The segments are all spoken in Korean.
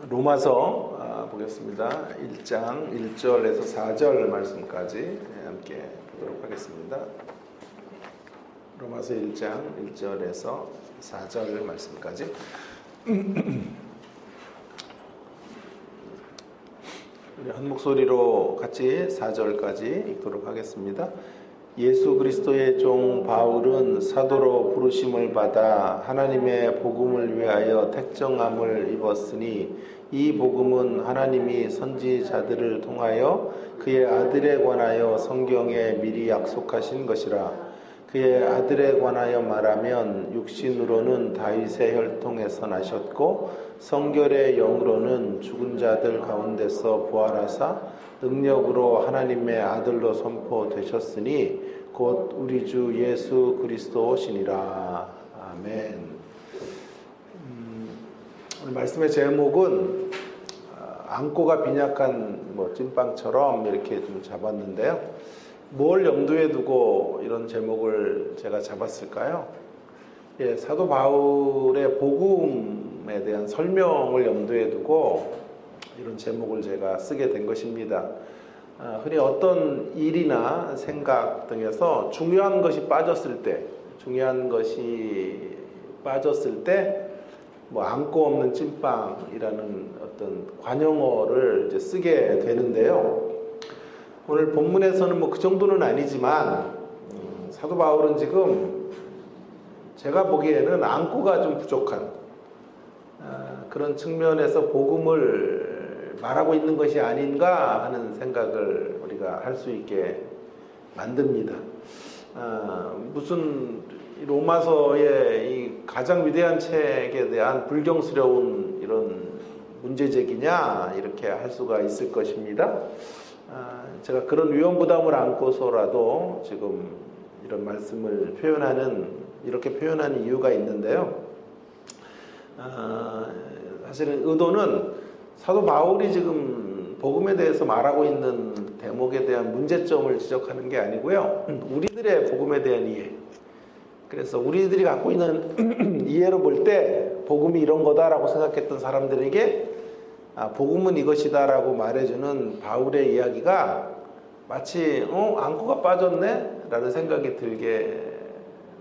로마서 보겠습니다. 1장 1절에서 4절 말씀까지 함께 보도록 하겠습니다. 로마서 1장 1절에서 4절 말씀까지. 우리 한 목소리로 같이 4절까지 읽도록 하겠습니다. 예수 그리스도의 종 바울은 사도로 부르심을 받아 하나님의 복음을 위하여 택정함을 입었으니 이 복음은 하나님이 선지자들을 통하여 그의 아들에 관하여 성경에 미리 약속하신 것이라. 그의 아들에 관하여 말하면 육신으로는 다윗의 혈통에서 나셨고 성결의 영으로는 죽은 자들 가운데서 부활하사 능력으로 하나님의 아들로 선포되셨으니 곧 우리 주 예수 그리스도시니라. 아멘. 오늘 말씀의 제목은 안고가 빈약한 찐빵처럼 이렇게 좀 잡았는데요. 뭘 염두에 두고 이런 제목을 제가 잡았을까요? 사도 바울의 복음에 대한 설명을 염두에 두고 이런 제목을 제가 쓰게 된 것입니다. 흔히 어떤 일이나 생각 등에서 중요한 것이 빠졌을 때 안고 없는 찐빵이라는 어떤 관용어를 이제 쓰게 되는데요. 오늘 본문에서는 그 정도는 아니지만 사도 바울은 지금 제가 보기에는 안고가 좀 부족한 그런 측면에서 복음을 말하고 있는 것이 아닌가 하는 생각을 우리가 할 수 있게 만듭니다. 무슨 로마서의 이 가장 위대한 책에 대한 불경스러운 이런 문제제기냐 이렇게 할 수가 있을 것입니다. 제가 그런 위험부담을 안고서라도 지금 이런 말씀을 이렇게 표현하는 이유가 있는데요. 사실은 의도는 사도 바울이 지금 복음에 대해서 말하고 있는 대목에 대한 문제점을 지적하는 게 아니고요. 우리들의 복음에 대한 이해. 그래서 우리들이 갖고 있는 이해로 볼 때 복음이 이런 거다라고 생각했던 사람들에게 복음은 이것이다라고 말해주는 바울의 이야기가 마치 안고가 빠졌네? 라는 생각이 들게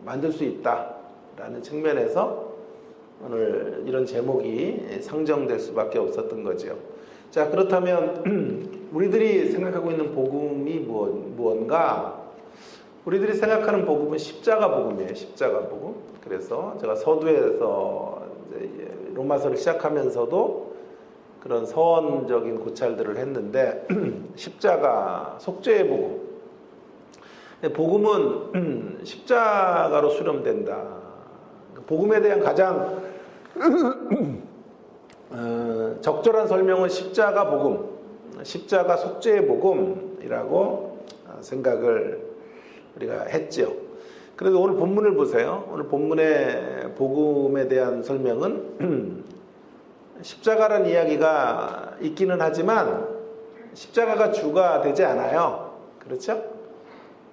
만들 수 있다라는 측면에서 오늘 이런 제목이 상정될 수밖에 없었던 거죠. 자, 그렇다면 우리들이 생각하고 있는 복음이 무언가? 우리들이 생각하는 복음은 십자가 복음이에요. 십자가 복음. 그래서 제가 서두에서 로마서를 시작하면서도 그런 서원적인 고찰들을 했는데 십자가, 속죄의 복음. 복음은 십자가로 수렴된다. 복음에 대한 가장 적절한 설명은 십자가 복음, 십자가 속죄의 복음이라고 생각을 우리가 했죠. 그래도 오늘 본문을 보세요. 오늘 본문의 복음에 대한 설명은 십자가라는 이야기가 있기는 하지만 십자가가 주가 되지 않아요. 그렇죠?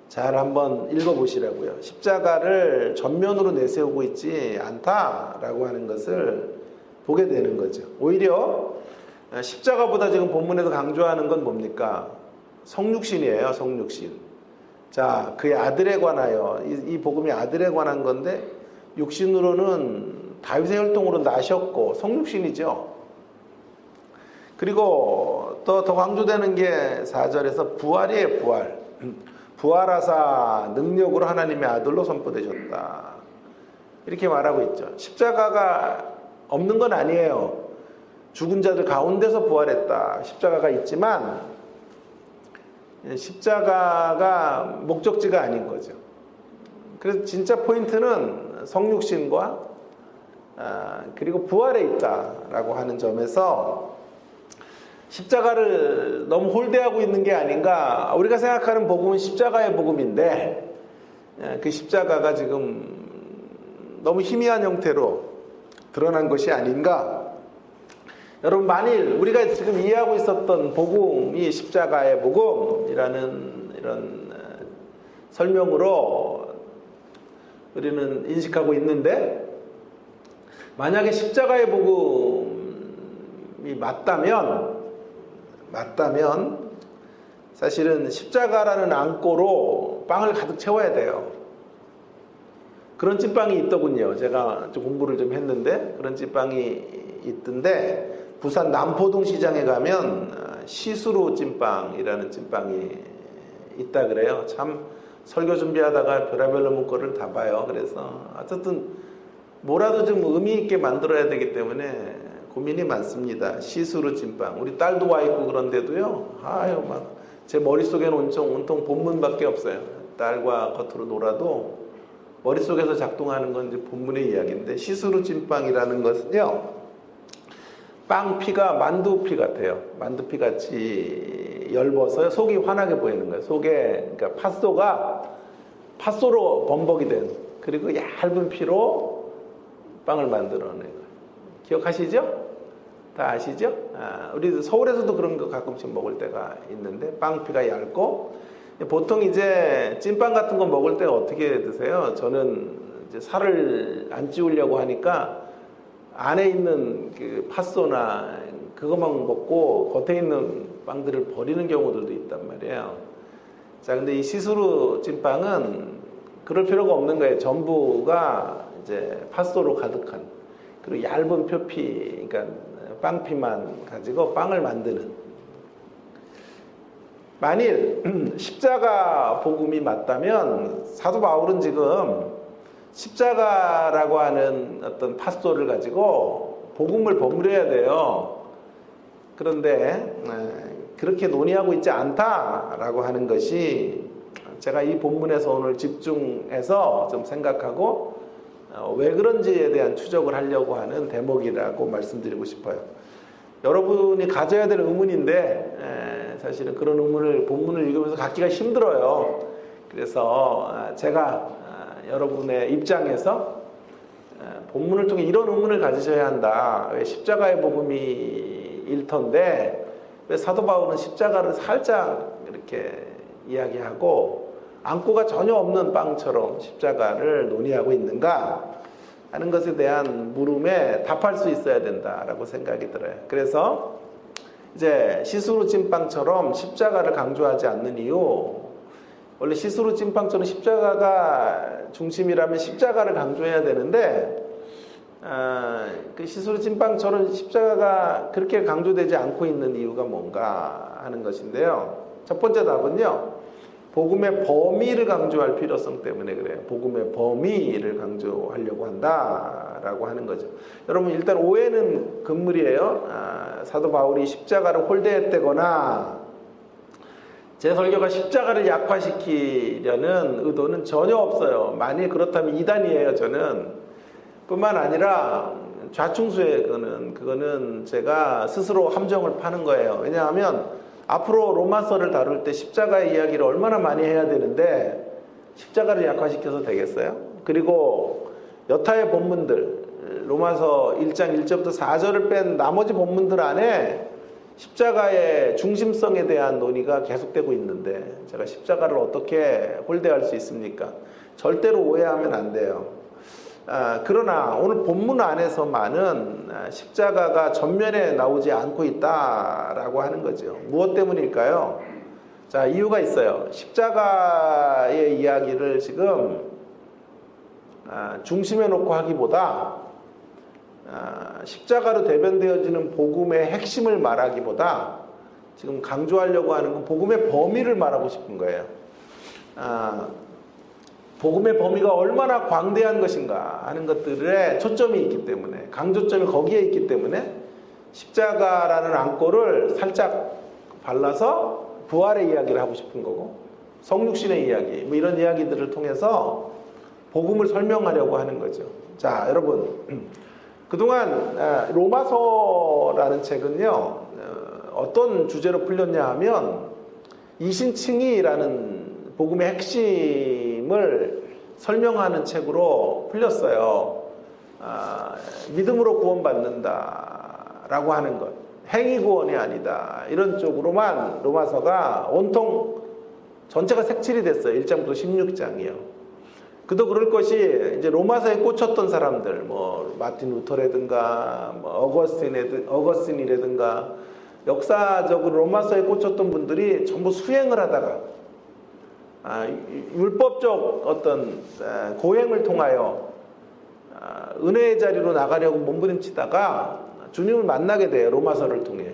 잘 한번 읽어보시라고요. 십자가를 전면으로 내세우고 있지 않다라고 하는 것을 보게 되는 거죠. 오히려 십자가보다 지금 본문에서 강조하는 건 뭡니까? 성육신이에요. 성육신. 자, 그의 아들에 관하여, 이 복음이 아들에 관한 건데 육신으로는 다윗의 혈통으로 나셨고 성육신이죠. 그리고 또 더 강조되는 게 4절에서 부활이에요. 부활. 부활하사 능력으로 하나님의 아들로 선포되셨다. 이렇게 말하고 있죠. 십자가가 없는 건 아니에요. 죽은 자들 가운데서 부활했다. 십자가가 있지만 십자가가 목적지가 아닌 거죠. 그래서 진짜 포인트는 성육신과 그리고 부활에 있다라고 하는 점에서 십자가를 너무 홀대하고 있는 게 아닌가. 우리가 생각하는 복음은 십자가의 복음인데 그 십자가가 지금 너무 희미한 형태로 드러난 것이 아닌가. 여러분, 만일 우리가 지금 이해하고 있었던 복음이 십자가의 복음이라는 이런 설명으로 우리는 인식하고 있는데 만약에 십자가의 복음이 맞다면 사실은 십자가라는 안고로 빵을 가득 채워야 돼요. 그런 찐빵이 있더군요. 제가 좀 공부를 좀 했는데 그런 찐빵이 있던데 부산 남포동 시장에 가면 시수로 찐빵이라는 찐빵이 있다 그래요. 참 설교 준비하다가 별의별 놈의 거를 다 봐요. 그래서 어쨌든 뭐라도 좀 의미 있게 만들어야 되기 때문에 고민이 많습니다. 시수로 찐빵. 우리 딸도 와 있고 그런데도요. 아유 막 제 머릿속에는 온통 본문밖에 없어요. 딸과 겉으로 놀아도 머릿속에서 작동하는 건 이제 본문의 이야기인데 시수로 찐빵이라는 것은요. 빵피가 만두피 같아요. 만두피 같이 엷어서 속이 환하게 보이는 거예요. 속에 그러니까 팥소로 범벅이 된 그리고 얇은 피로 빵을 만들어내는 거예요. 기억하시죠? 다 아시죠? 우리 서울에서도 그런 거 가끔씩 먹을 때가 있는데 빵피가 얇고 보통 이제 찐빵 같은 거 먹을 때 어떻게 드세요? 저는 이제 살을 안 찌우려고 하니까 안에 있는 그 팥소나 그것만 먹고 겉에 있는 빵들을 버리는 경우들도 있단 말이에요. 자, 근데 이 시스루 찐빵은 그럴 필요가 없는 거예요. 전부가 이제 팥소로 가득한 그리고 얇은 표피, 그러니까 빵피만 가지고 빵을 만드는. 만일 십자가 복음이 맞다면 사도 바울은 지금 십자가라고 하는 어떤 팥소를 가지고 복음을 버무려야 돼요. 그런데 그렇게 논의하고 있지 않다라고 하는 것이 제가 이 본문에서 오늘 집중해서 좀 생각하고 왜 그런지에 대한 추적을 하려고 하는 대목이라고 말씀드리고 싶어요. 여러분이 가져야 될 의문인데 사실은 그런 의문을 본문을 읽으면서 갖기가 힘들어요. 그래서 제가 여러분의 입장에서 본문을 통해 이런 의문을 가지셔야 한다. 왜 십자가의 복음이 일터인데 왜 사도 바울은 십자가를 살짝 이렇게 이야기하고 안고가 전혀 없는 빵처럼 십자가를 논의하고 있는가 하는 것에 대한 물음에 답할 수 있어야 된다라고 생각이 들어요. 그래서 이제 시스루 찐빵처럼 십자가를 강조하지 않는 이유, 원래 시스루 찐빵처럼 십자가가 중심이라면 십자가를 강조해야 되는데 그 시스루 찐빵처럼 십자가가 그렇게 강조되지 않고 있는 이유가 뭔가 하는 것인데요. 첫 번째 답은요. 복음의 범위를 강조할 필요성 때문에 그래요. 복음의 범위를 강조하려고 한다라고 하는 거죠. 여러분 일단 오해는 금물이에요. 사도 바울이 십자가를 홀대했다거나 제 설교가 십자가를 약화시키려는 의도는 전혀 없어요. 만일 그렇다면 이단이에요. 저는 뿐만 아니라 좌충수예요. 그거는 제가 스스로 함정을 파는 거예요. 왜냐하면 앞으로 로마서를 다룰 때 십자가의 이야기를 얼마나 많이 해야 되는데 십자가를 약화시켜서 되겠어요? 그리고 여타의 본문들 로마서 1장 1절부터 4절을 뺀 나머지 본문들 안에 십자가의 중심성에 대한 논의가 계속되고 있는데 제가 십자가를 어떻게 홀대할 수 있습니까? 절대로 오해하면 안 돼요. 그러나 오늘 본문 안에서만은 십자가가 전면에 나오지 않고 있다라고 하는 거죠. 무엇 때문일까요? 자, 이유가 있어요. 십자가의 이야기를 지금 중심에 놓고 하기보다 십자가로 대변되어지는 복음의 핵심을 말하기보다 지금 강조하려고 하는 건 복음의 범위를 말하고 싶은 거예요. 복음의 범위가 얼마나 광대한 것인가 하는 것들에 초점이 있기 때문에 강조점이 거기에 있기 때문에 십자가라는 안고를 살짝 발라서 부활의 이야기를 하고 싶은 거고 성육신의 이야기 뭐 이런 이야기들을 통해서 복음을 설명하려고 하는 거죠. 자, 여러분 그동안 로마서라는 책은요 어떤 주제로 풀렸냐 하면 이신칭의라는 복음의 핵심을 설명하는 책으로 풀렸어요. 믿음으로 구원받는다라고 하는 것, 행위 구원이 아니다. 이런 쪽으로만 로마서가 온통 전체가 색칠이 됐어요. 1장부터 16장이요. 그도 그럴 것이 이제 로마서에 꽂혔던 사람들, 뭐 마틴 루터라든가 뭐 어거스틴이라든가 역사적으로 로마서에 꽂혔던 분들이 전부 수행을 하다가 율법적 어떤 고행을 통하여 은혜의 자리로 나가려고 몸부림치다가 주님을 만나게 돼요. 로마서를 통해.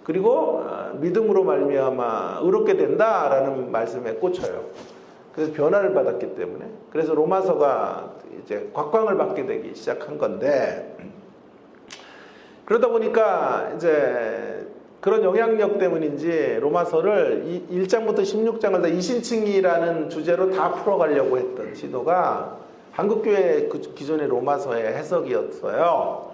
그리고 믿음으로 말미암아 의롭게 된다라는 말씀에 꽂혀요. 그래서 변화를 받았기 때문에. 그래서 로마서가 이제 곽광을 받게 되기 시작한 건데, 그러다 보니까 이제 그런 영향력 때문인지 로마서를 1장부터 16장을 다 이신칭이라는 주제로 다 풀어가려고 했던 시도가 한국교회 기존의 로마서의 해석이었어요.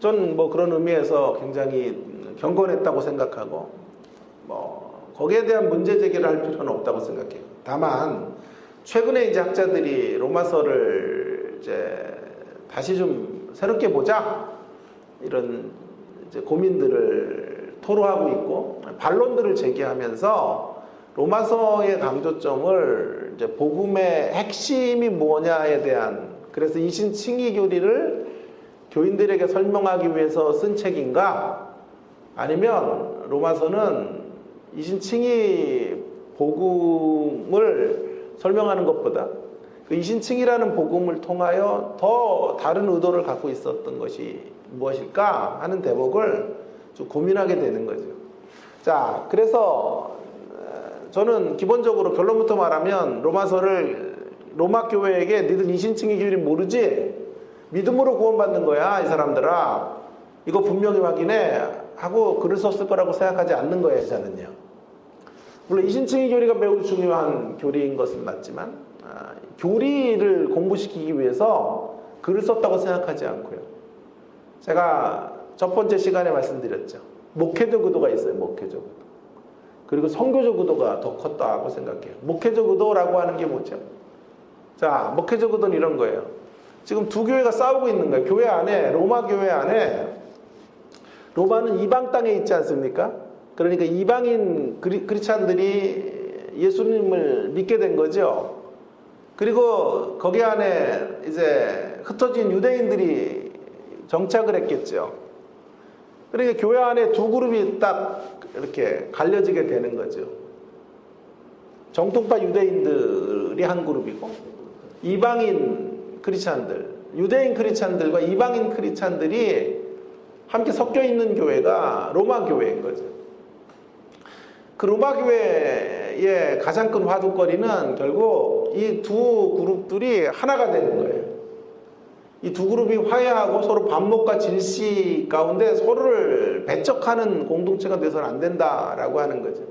저는 뭐 그런 의미에서 굉장히 경건했다고 생각하고, 뭐 거기에 대한 문제 제기를 할 필요는 없다고 생각해요. 다만 최근에 이제 학자들이 로마서를 이제 다시 좀 새롭게 보자 이런 이제 고민들을 토로하고 있고 반론들을 제기하면서 로마서의 강조점을 이제 복음의 핵심이 뭐냐에 대한, 그래서 이신칭의 교리를 교인들에게 설명하기 위해서 쓴 책인가, 아니면 로마서는 이신칭의 복음을 설명하는 것보다 그 이신칭이라는 복음을 통하여 더 다른 의도를 갖고 있었던 것이 무엇일까 하는 대목을 좀 고민하게 되는 거죠. 자, 그래서 저는 기본적으로 결론부터 말하면 로마서를 로마 교회에게 니들 이신칭의 교리 모르지? 믿음으로 구원받는 거야, 이 사람들아. 이거 분명히 확인해 하고 글을 썼을 거라고 생각하지 않는 거예요, 저는요. 물론 이신칭의 교리가 매우 중요한 교리인 것은 맞지만 교리를 공부시키기 위해서 글을 썼다고 생각하지 않고요. 제가 첫 번째 시간에 말씀드렸죠. 목회적 의도가 있어요. 목회적 의도. 그리고 선교적 의도가 더 컸다고 생각해요. 목회적 의도라고 하는 게 뭐죠? 자, 목회적 의도는 이런 거예요. 지금 두 교회가 싸우고 있는 거예요. 교회 안에, 로마 교회 안에, 로마는 이방 땅에 있지 않습니까? 그러니까 이방인 크리스찬들이 예수님을 믿게 된 거죠. 그리고 거기 안에 이제 흩어진 유대인들이 정착을 했겠죠. 그러니까 교회 안에 두 그룹이 딱 이렇게 갈려지게 되는 거죠. 정통파 유대인들이 한 그룹이고, 이방인 크리스찬들, 유대인 크리스찬들과 이방인 크리스찬들이 함께 섞여 있는 교회가 로마 교회인 거죠. 그 로마 교회의 가장 큰 화두거리는 결국 이 두 그룹들이 하나가 되는 거예요. 이 두 그룹이 화해하고 서로 반목과 질시 가운데 서로를 배척하는 공동체가 돼서는 안 된다라고 하는 거죠.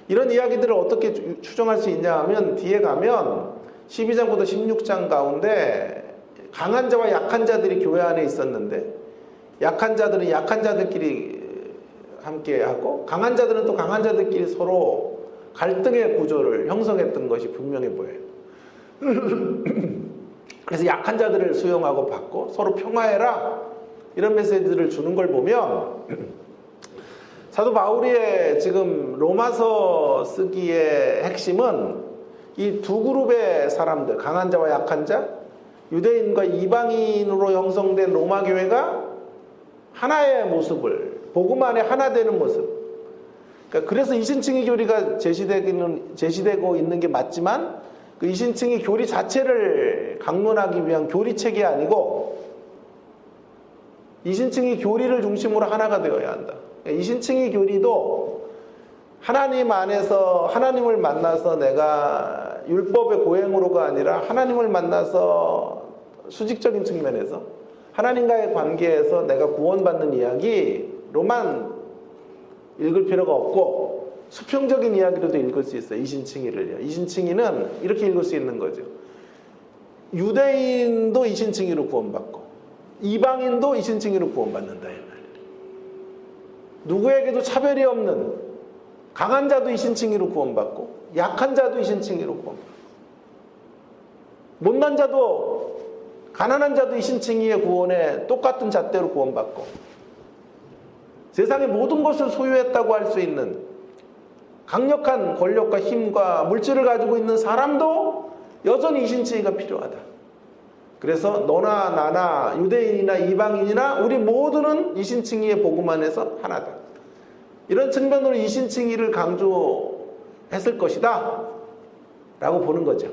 이런 이야기들을 어떻게 추정할 수 있냐 하면 뒤에 가면 12장부터 16장 가운데 강한 자와 약한 자들이 교회 안에 있었는데, 약한 자들은 약한 자들끼리 함께하고 강한 자들은 또 강한 자들끼리 서로 갈등의 구조를 형성했던 것이 분명해 보여요. 그래서 약한 자들을 수용하고 받고 서로 평화해라, 이런 메시지를 주는 걸 보면 사도 바울의 지금 로마서 쓰기의 핵심은 이 두 그룹의 사람들, 강한 자와 약한 자, 유대인과 이방인으로 형성된 로마 교회가 하나의 모습을, 복음 안에 하나 되는 모습. 그러니까 그래서 이신칭의 교리가 제시되고 있는 게 맞지만, 그 이신칭의 교리 자체를 강론하기 위한 교리책이 아니고 이신칭의 교리를 중심으로 하나가 되어야 한다. 그러니까 이신칭의 교리도 하나님 안에서 하나님을 만나서 내가 율법의 고행으로가 아니라 하나님을 만나서 수직적인 측면에서 하나님과의 관계에서 내가 구원받는 이야기로만 읽을 필요가 없고 수평적인 이야기로도 읽을 수 있어요. 이신칭의를요. 이신칭의는 이렇게 읽을 수 있는 거죠. 유대인도 이신칭의로 구원받고 이방인도 이신칭의로 구원받는다. 누구에게도 차별이 없는 강한 자도 이신칭의로 구원받고 약한 자도 이신칭의로 구원받고 못난 자도 가난한 자도 이신칭의의 구원에 똑같은 잣대로 구원받고 세상의 모든 것을 소유했다고 할 수 있는 강력한 권력과 힘과 물질을 가지고 있는 사람도 여전히 이신칭의가 필요하다. 그래서 너나 나나 유대인이나 이방인이나 우리 모두는 이신칭의의 복음 안에서 하나다. 이런 측면으로 이신칭의를 강조했을 것이다 라고 보는 거죠.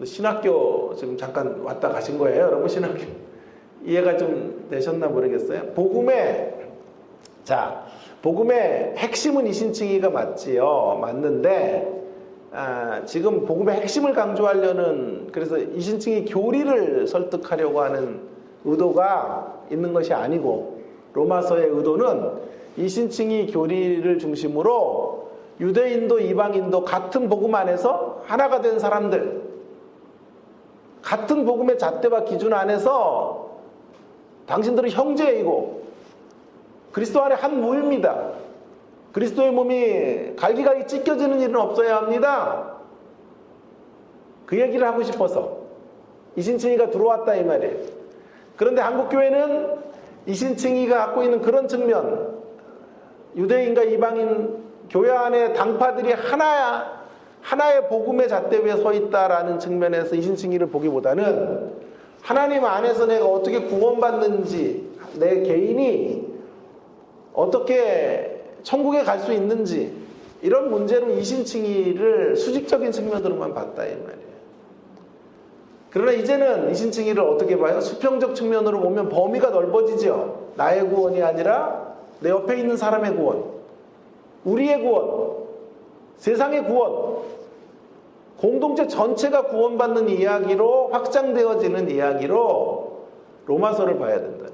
신학교 지금 잠깐 왔다 가신 거예요, 여러분? 신학교 이해가 좀 되셨나 모르겠어요. 복음의 핵심은 이신칭의가 맞지요. 맞는데 지금 복음의 핵심을 강조하려는, 그래서 이신칭의 교리를 설득하려고 하는 의도가 있는 것이 아니고, 로마서의 의도는 이신칭의 교리를 중심으로 유대인도 이방인도 같은 복음 안에서 하나가 된 사람들, 같은 복음의 잣대와 기준 안에서 당신들은 형제이고 그리스도 안에 한 무입니다. 그리스도의 몸이 갈기갈기 찢겨지는 일은 없어야 합니다. 그 얘기를 하고 싶어서 이신칭의가 들어왔다 이 말이에요. 그런데 한국교회는 이신칭의가 갖고 있는 그런 측면, 유대인과 이방인 교회 안에 당파들이 하나의 복음의 잣대 위에 서 있다라는 측면에서 이신칭의를 보기보다는 하나님 안에서 내가 어떻게 구원받는지, 내 개인이 어떻게 천국에 갈 수 있는지, 이런 문제로 이신칭의를 수직적인 측면으로만 봤다 이 말이에요. 그러나 이제는 이신칭의를 어떻게 봐요? 수평적 측면으로 보면 범위가 넓어지죠. 나의 구원이 아니라 내 옆에 있는 사람의 구원, 우리의 구원, 세상의 구원, 공동체 전체가 구원받는 이야기로 확장되어지는 이야기로 로마서를 봐야 된다.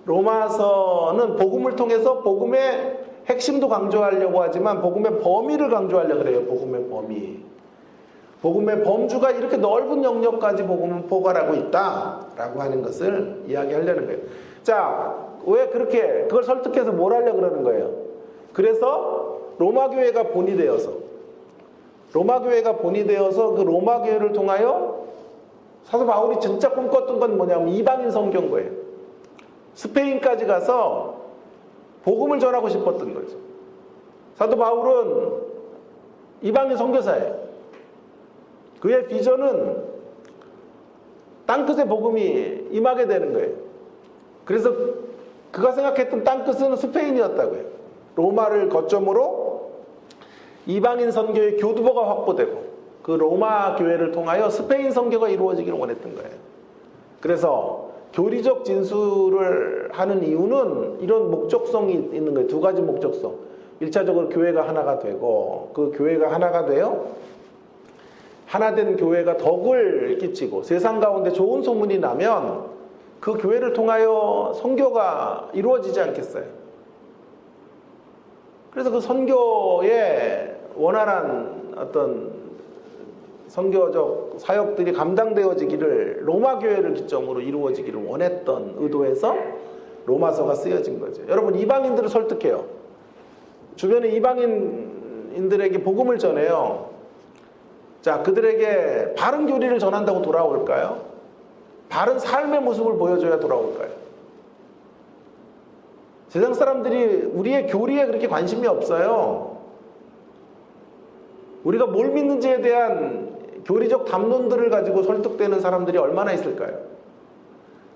로마서는 복음을 통해서 복음의 핵심도 강조하려고 하지만 복음의 범위를 강조하려고 그래요. 복음의 범위. 복음의 범주가 이렇게 넓은 영역까지 복음은 포괄하고 있다라고 하는 것을 이야기하려는 거예요. 자, 왜 그렇게 그걸 설득해서 뭘 하려고 그러는 거예요? 그래서 로마교회가 본이 되어서 그 로마교회를 통하여 사도 바울이 진짜 꿈꿨던 건 뭐냐면 이방인 선교인 거예요. 스페인까지 가서 복음을 전하고 싶었던 거죠. 사도 바울은 이방인 선교사예요. 그의 비전은 땅끝의 복음이 임하게 되는 거예요. 그래서 그가 생각했던 땅끝은 스페인이었다고요. 로마를 거점으로 이방인 선교의 교두보가 확보되고 그 로마 교회를 통하여 스페인 선교가 이루어지기를 원했던 거예요. 그래서 교리적 진술을 하는 이유는 이런 목적성이 있는 거예요. 두 가지 목적성. 1차적으로 교회가 하나가 되고, 그 교회가 하나가 되어 하나된 교회가 덕을 끼치고 세상 가운데 좋은 소문이 나면 그 교회를 통하여 선교가 이루어지지 않겠어요? 그래서 그 선교의 원활한 어떤 선교적 사역들이 감당되어지기를, 로마 교회를 기점으로 이루어지기를 원했던 의도에서 로마서가 쓰여진 거죠. 여러분, 이방인들을 설득해요. 주변에 이방인들에게 복음을 전해요. 자, 그들에게 바른 교리를 전한다고 돌아올까요? 바른 삶의 모습을 보여줘야 돌아올까요? 세상 사람들이 우리의 교리에 그렇게 관심이 없어요. 우리가 뭘 믿는지에 대한 교리적 담론들을 가지고 설득되는 사람들이 얼마나 있을까요?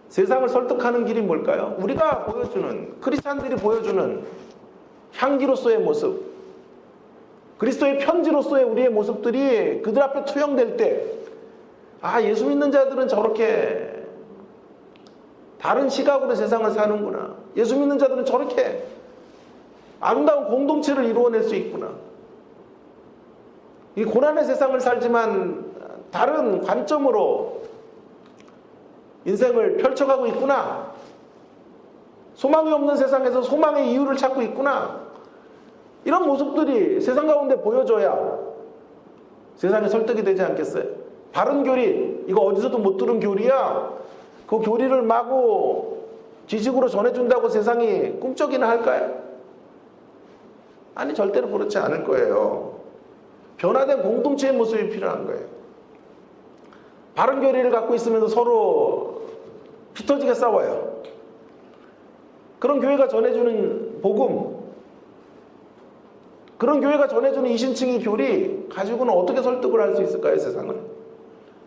세상을 설득하는 길이 뭘까요? 우리가 보여주는, 크리스찬들이 보여주는 향기로서의 모습, 그리스도의 편지로서의 우리의 모습들이 그들 앞에 투영될 때, 아, 예수 믿는 자들은 저렇게 다른 시각으로 세상을 사는구나. 예수 믿는 자들은 저렇게 아름다운 공동체를 이루어낼 수 있구나. 이 고난의 세상을 살지만 다른 관점으로 인생을 펼쳐가고 있구나. 소망이 없는 세상에서 소망의 이유를 찾고 있구나. 이런 모습들이 세상 가운데 보여줘야 세상에 설득이 되지 않겠어요? 바른 교리, 이거 어디서도 못 들은 교리야. 그 교리를 마구 지식으로 전해준다고 세상이 꿈쩍이나 할까요? 아니, 절대로 그렇지 않을 거예요. 변화된 공동체의 모습이 필요한 거예요. 바른 교리를 갖고 있으면서 서로 피 터지게 싸워요. 그런 교회가 전해주는 복음, 그런 교회가 전해주는 이신칭의 교리 가지고는 어떻게 설득을 할 수 있을까요, 세상을?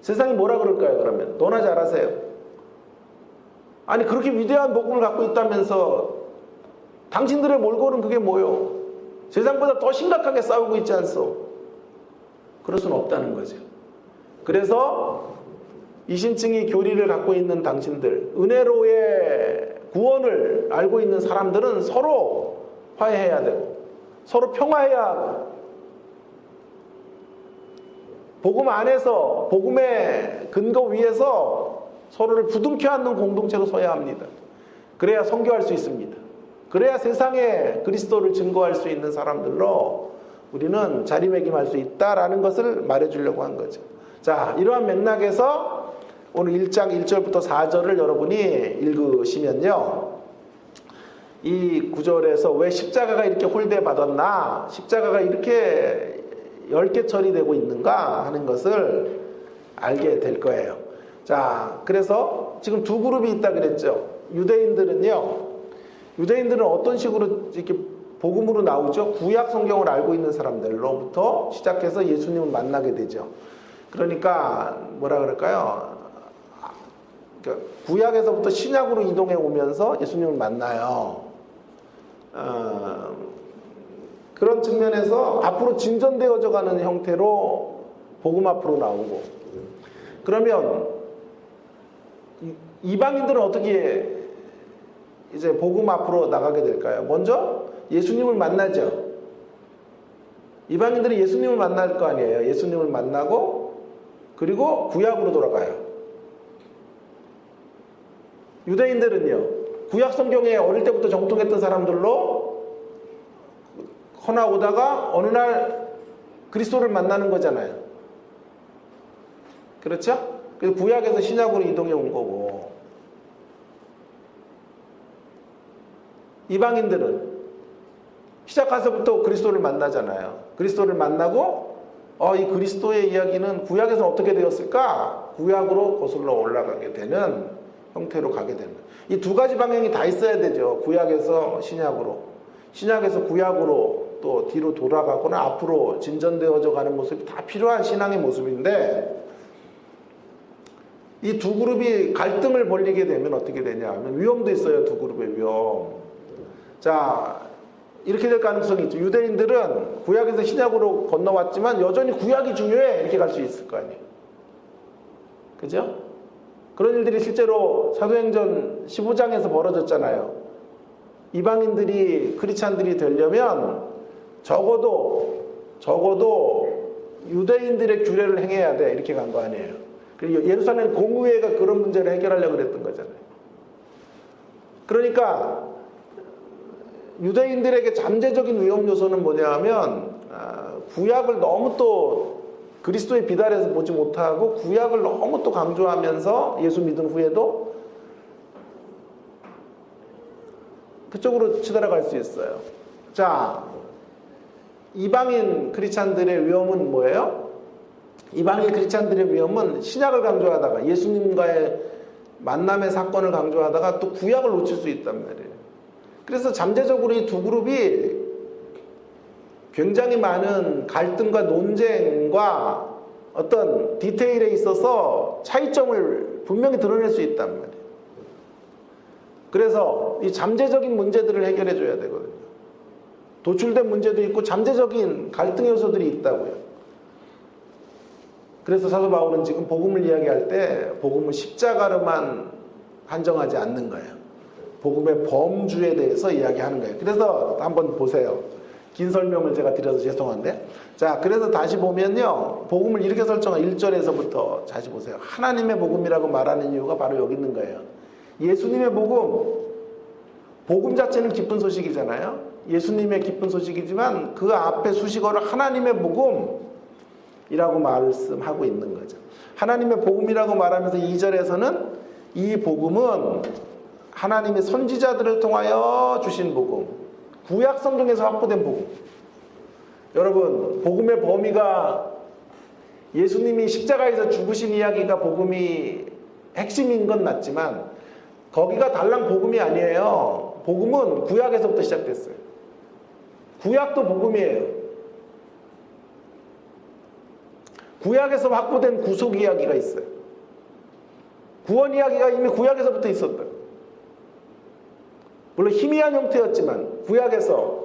세상이 뭐라 그럴까요, 그러면? 너나 잘하세요. 아니, 그렇게 위대한 복음을 갖고 있다면서 당신들의 몰골은 그게 뭐요? 세상보다 더 심각하게 싸우고 있지 않소? 그럴 수는 없다는 거죠. 그래서 이신칭의 교리를 갖고 있는 당신들, 은혜로의 구원을 알고 있는 사람들은 서로 화해해야 되고 서로 평화해야 하고 복음 안에서 복음의 근거 위에서 서로를 부둥켜 안는 공동체로 서야 합니다. 그래야 선교할 수 있습니다. 그래야 세상에 그리스도를 증거할 수 있는 사람들로 우리는 자리매김할 수 있다라는 것을 말해주려고 한 거죠. 자, 이러한 맥락에서 오늘 1장 1절부터 4절을 여러분이 읽으시면요, 이 구절에서 왜 십자가가 이렇게 홀대받았나, 십자가가 이렇게 10개 처리되고 있는가 하는 것을 알게 될 거예요. 자, 그래서 지금 두 그룹이 있다 그랬죠. 유대인들은 어떤 식으로 이렇게 복음으로 나오죠? 구약 성경을 알고 있는 사람들로부터 시작해서 예수님을 만나게 되죠. 그러니까 뭐라 그럴까요? 그러니까 구약에서부터 신약으로 이동해 오면서 예수님을 만나요. 그런 측면에서 앞으로 진전되어져 가는 형태로 복음 앞으로 나오고, 그러면 이방인들은 어떻게 이제 복음 앞으로 나가게 될까요? 먼저 예수님을 만나죠. 이방인들이 예수님을 만날 거 아니에요. 예수님을 만나고 그리고 구약으로 돌아가요. 유대인들은요, 구약 성경에 어릴 때부터 정통했던 사람들로 커나오다가 어느 날 그리스도를 만나는 거잖아요. 그렇죠? 그래서 구약에서 신약으로 이동해 온 거고, 이방인들은 시작해서부터 그리스도를 만나잖아요. 그리스도를 만나고 이 그리스도의 이야기는 구약에서 어떻게 되었을까? 구약으로 거슬러 올라가게 되는 형태로 가게 되는 거예요. 이 두 가지 방향이 다 있어야 되죠. 구약에서 신약으로, 신약에서 구약으로 또 뒤로 돌아가거나 앞으로 진전되어져 가는 모습이 다 필요한 신앙의 모습인데, 이 두 그룹이 갈등을 벌이게 되면 어떻게 되냐 하면 위험도 있어요. 두 그룹의 위험. 자, 이렇게 될 가능성이 있죠. 유대인들은 구약에서 신약으로 건너왔지만 여전히 구약이 중요해, 이렇게 갈 수 있을 거 아니에요. 그죠? 그런 일들이 실제로 사도행전 15장에서 벌어졌잖아요. 이방인들이 크리스찬들이 되려면 적어도 유대인들의 규례를 행해야 돼, 이렇게 간 거 아니에요. 그리고 예루살렘 공의회가 그런 문제를 해결하려고 그랬던 거잖아요. 그러니까 유대인들에게 잠재적인 위험 요소는 뭐냐 하면, 구약을 너무 또 그리스도의 비달에서 보지 못하고 구약을 너무 또 강조하면서 예수 믿은 후에도 그쪽으로 치달아갈 수 있어요. 자, 이방인 크리스찬들의 위험은 뭐예요? 이방인 크리스찬들의 위험은 신약을 강조하다가 예수님과의 만남의 사건을 강조하다가 또 구약을 놓칠 수 있단 말이에요. 그래서 잠재적으로 이 두 그룹이 굉장히 많은 갈등과 논쟁과 어떤 디테일에 있어서 차이점을 분명히 드러낼 수 있단 말이에요. 그래서 이 잠재적인 문제들을 해결해 줘야 되거든요. 도출된 문제도 있고 잠재적인 갈등 요소들이 있다고요. 그래서 사도 바울은 지금 복음을 이야기할 때 복음을 십자가로만 한정하지 않는 거예요. 복음의 범주에 대해서 이야기하는 거예요. 그래서 한번 보세요. 긴 설명을 제가 드려서 죄송한데, 자, 그래서 다시 보면요, 복음을 이렇게 설정한 1절에서부터 다시 보세요. 하나님의 복음이라고 말하는 이유가 바로 여기 있는 거예요. 예수님의 복음 자체는 기쁜 소식이잖아요. 예수님의 기쁜 소식이지만 그 앞에 수식어를 하나님의 복음이라고 말씀하고 있는 거죠. 하나님의 복음이라고 말하면서 2절에서는 이 복음은 하나님의 선지자들을 통하여 주신 복음, 구약 성경에서 확보된 복음. 여러분, 복음의 범위가 예수님이 십자가에서 죽으신 이야기가 복음이 핵심인 건 맞지만 거기가 달랑 복음이 아니에요. 복음은 구약에서부터 시작됐어요. 구약도 복음이에요. 구약에서 확보된 구속 이야기가 있어요. 구원 이야기가 이미 구약에서부터 있었다. 물론 희미한 형태였지만 구약에서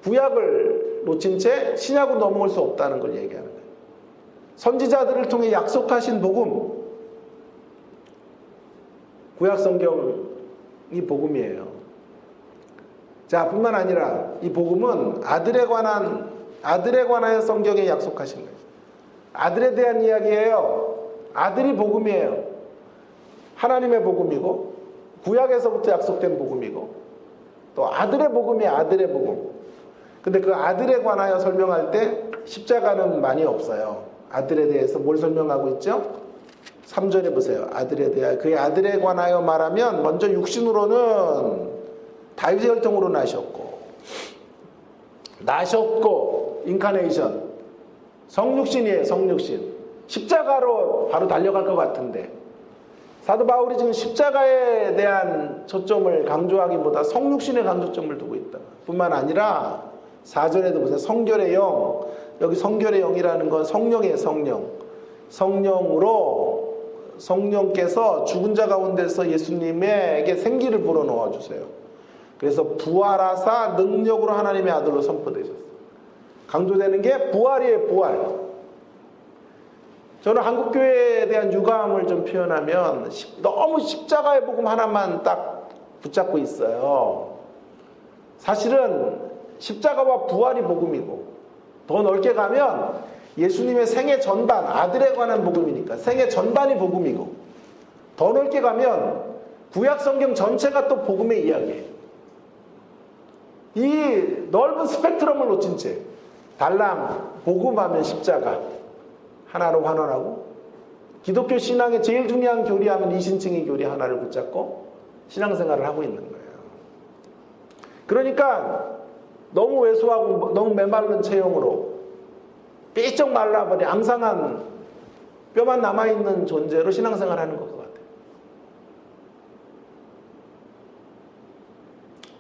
구약을 놓친 채 신약으로 넘어올 수 없다는 걸 얘기하는 거예요. 선지자들을 통해 약속하신 복음, 구약 성경이 복음이에요. 자, 뿐만 아니라 이 복음은 아들에 관하여 성경에 약속하신 거예요. 아들에 대한 이야기예요. 아들이 복음이에요. 하나님의 복음이고 구약에서부터 약속된 복음이고 또 아들의 복음이 아들의 복음. 근데 그 아들에 관하여 설명할 때 십자가는 많이 없어요. 아들에 대해서 뭘 설명하고 있죠? 3절에 보세요. 아들에 대하여, 그의 아들에 관하여 말하면 먼저 육신으로는 다윗의 혈통으로 나셨고 인카네이션, 성육신이에요. 성육신. 십자가로 바로 달려갈 것 같은데 사도 바울이 지금 십자가에 대한 초점을 강조하기보다 성육신에 강조점을 두고 있다. 뿐만 아니라 4절에도 보세요. 성결의 영. 여기 성결의 영이라는 건 성령이에요. 성령으로 성령께서 죽은 자 가운데서 예수님에게 생기를 불어넣어 주세요. 그래서 부활하사 능력으로 하나님의 아들로 선포되셨어요. 강조되는 게 부활이에요. 부활. 저는 한국교회에 대한 유감을 좀 표현하면 너무 십자가의 복음 하나만 딱 붙잡고 있어요. 사실은 십자가와 부활이 복음이고 더 넓게 가면 예수님의 생애 전반, 아들에 관한 복음이니까 생애 전반이 복음이고 더 넓게 가면 구약 성경 전체가 또 복음의 이야기예요. 이 넓은 스펙트럼을 놓친 채 달랑, 복음하면 십자가 하나로 환원하고 기독교 신앙의 제일 중요한 교리하면 이신칭의 교리 하나를 붙잡고 신앙생활을 하고 있는 거예요. 그러니까 너무 왜소하고 너무 메마른 체형으로 삐쩍 말라버린 앙상한 뼈만 남아있는 존재로 신앙생활을 하는 것 같아요.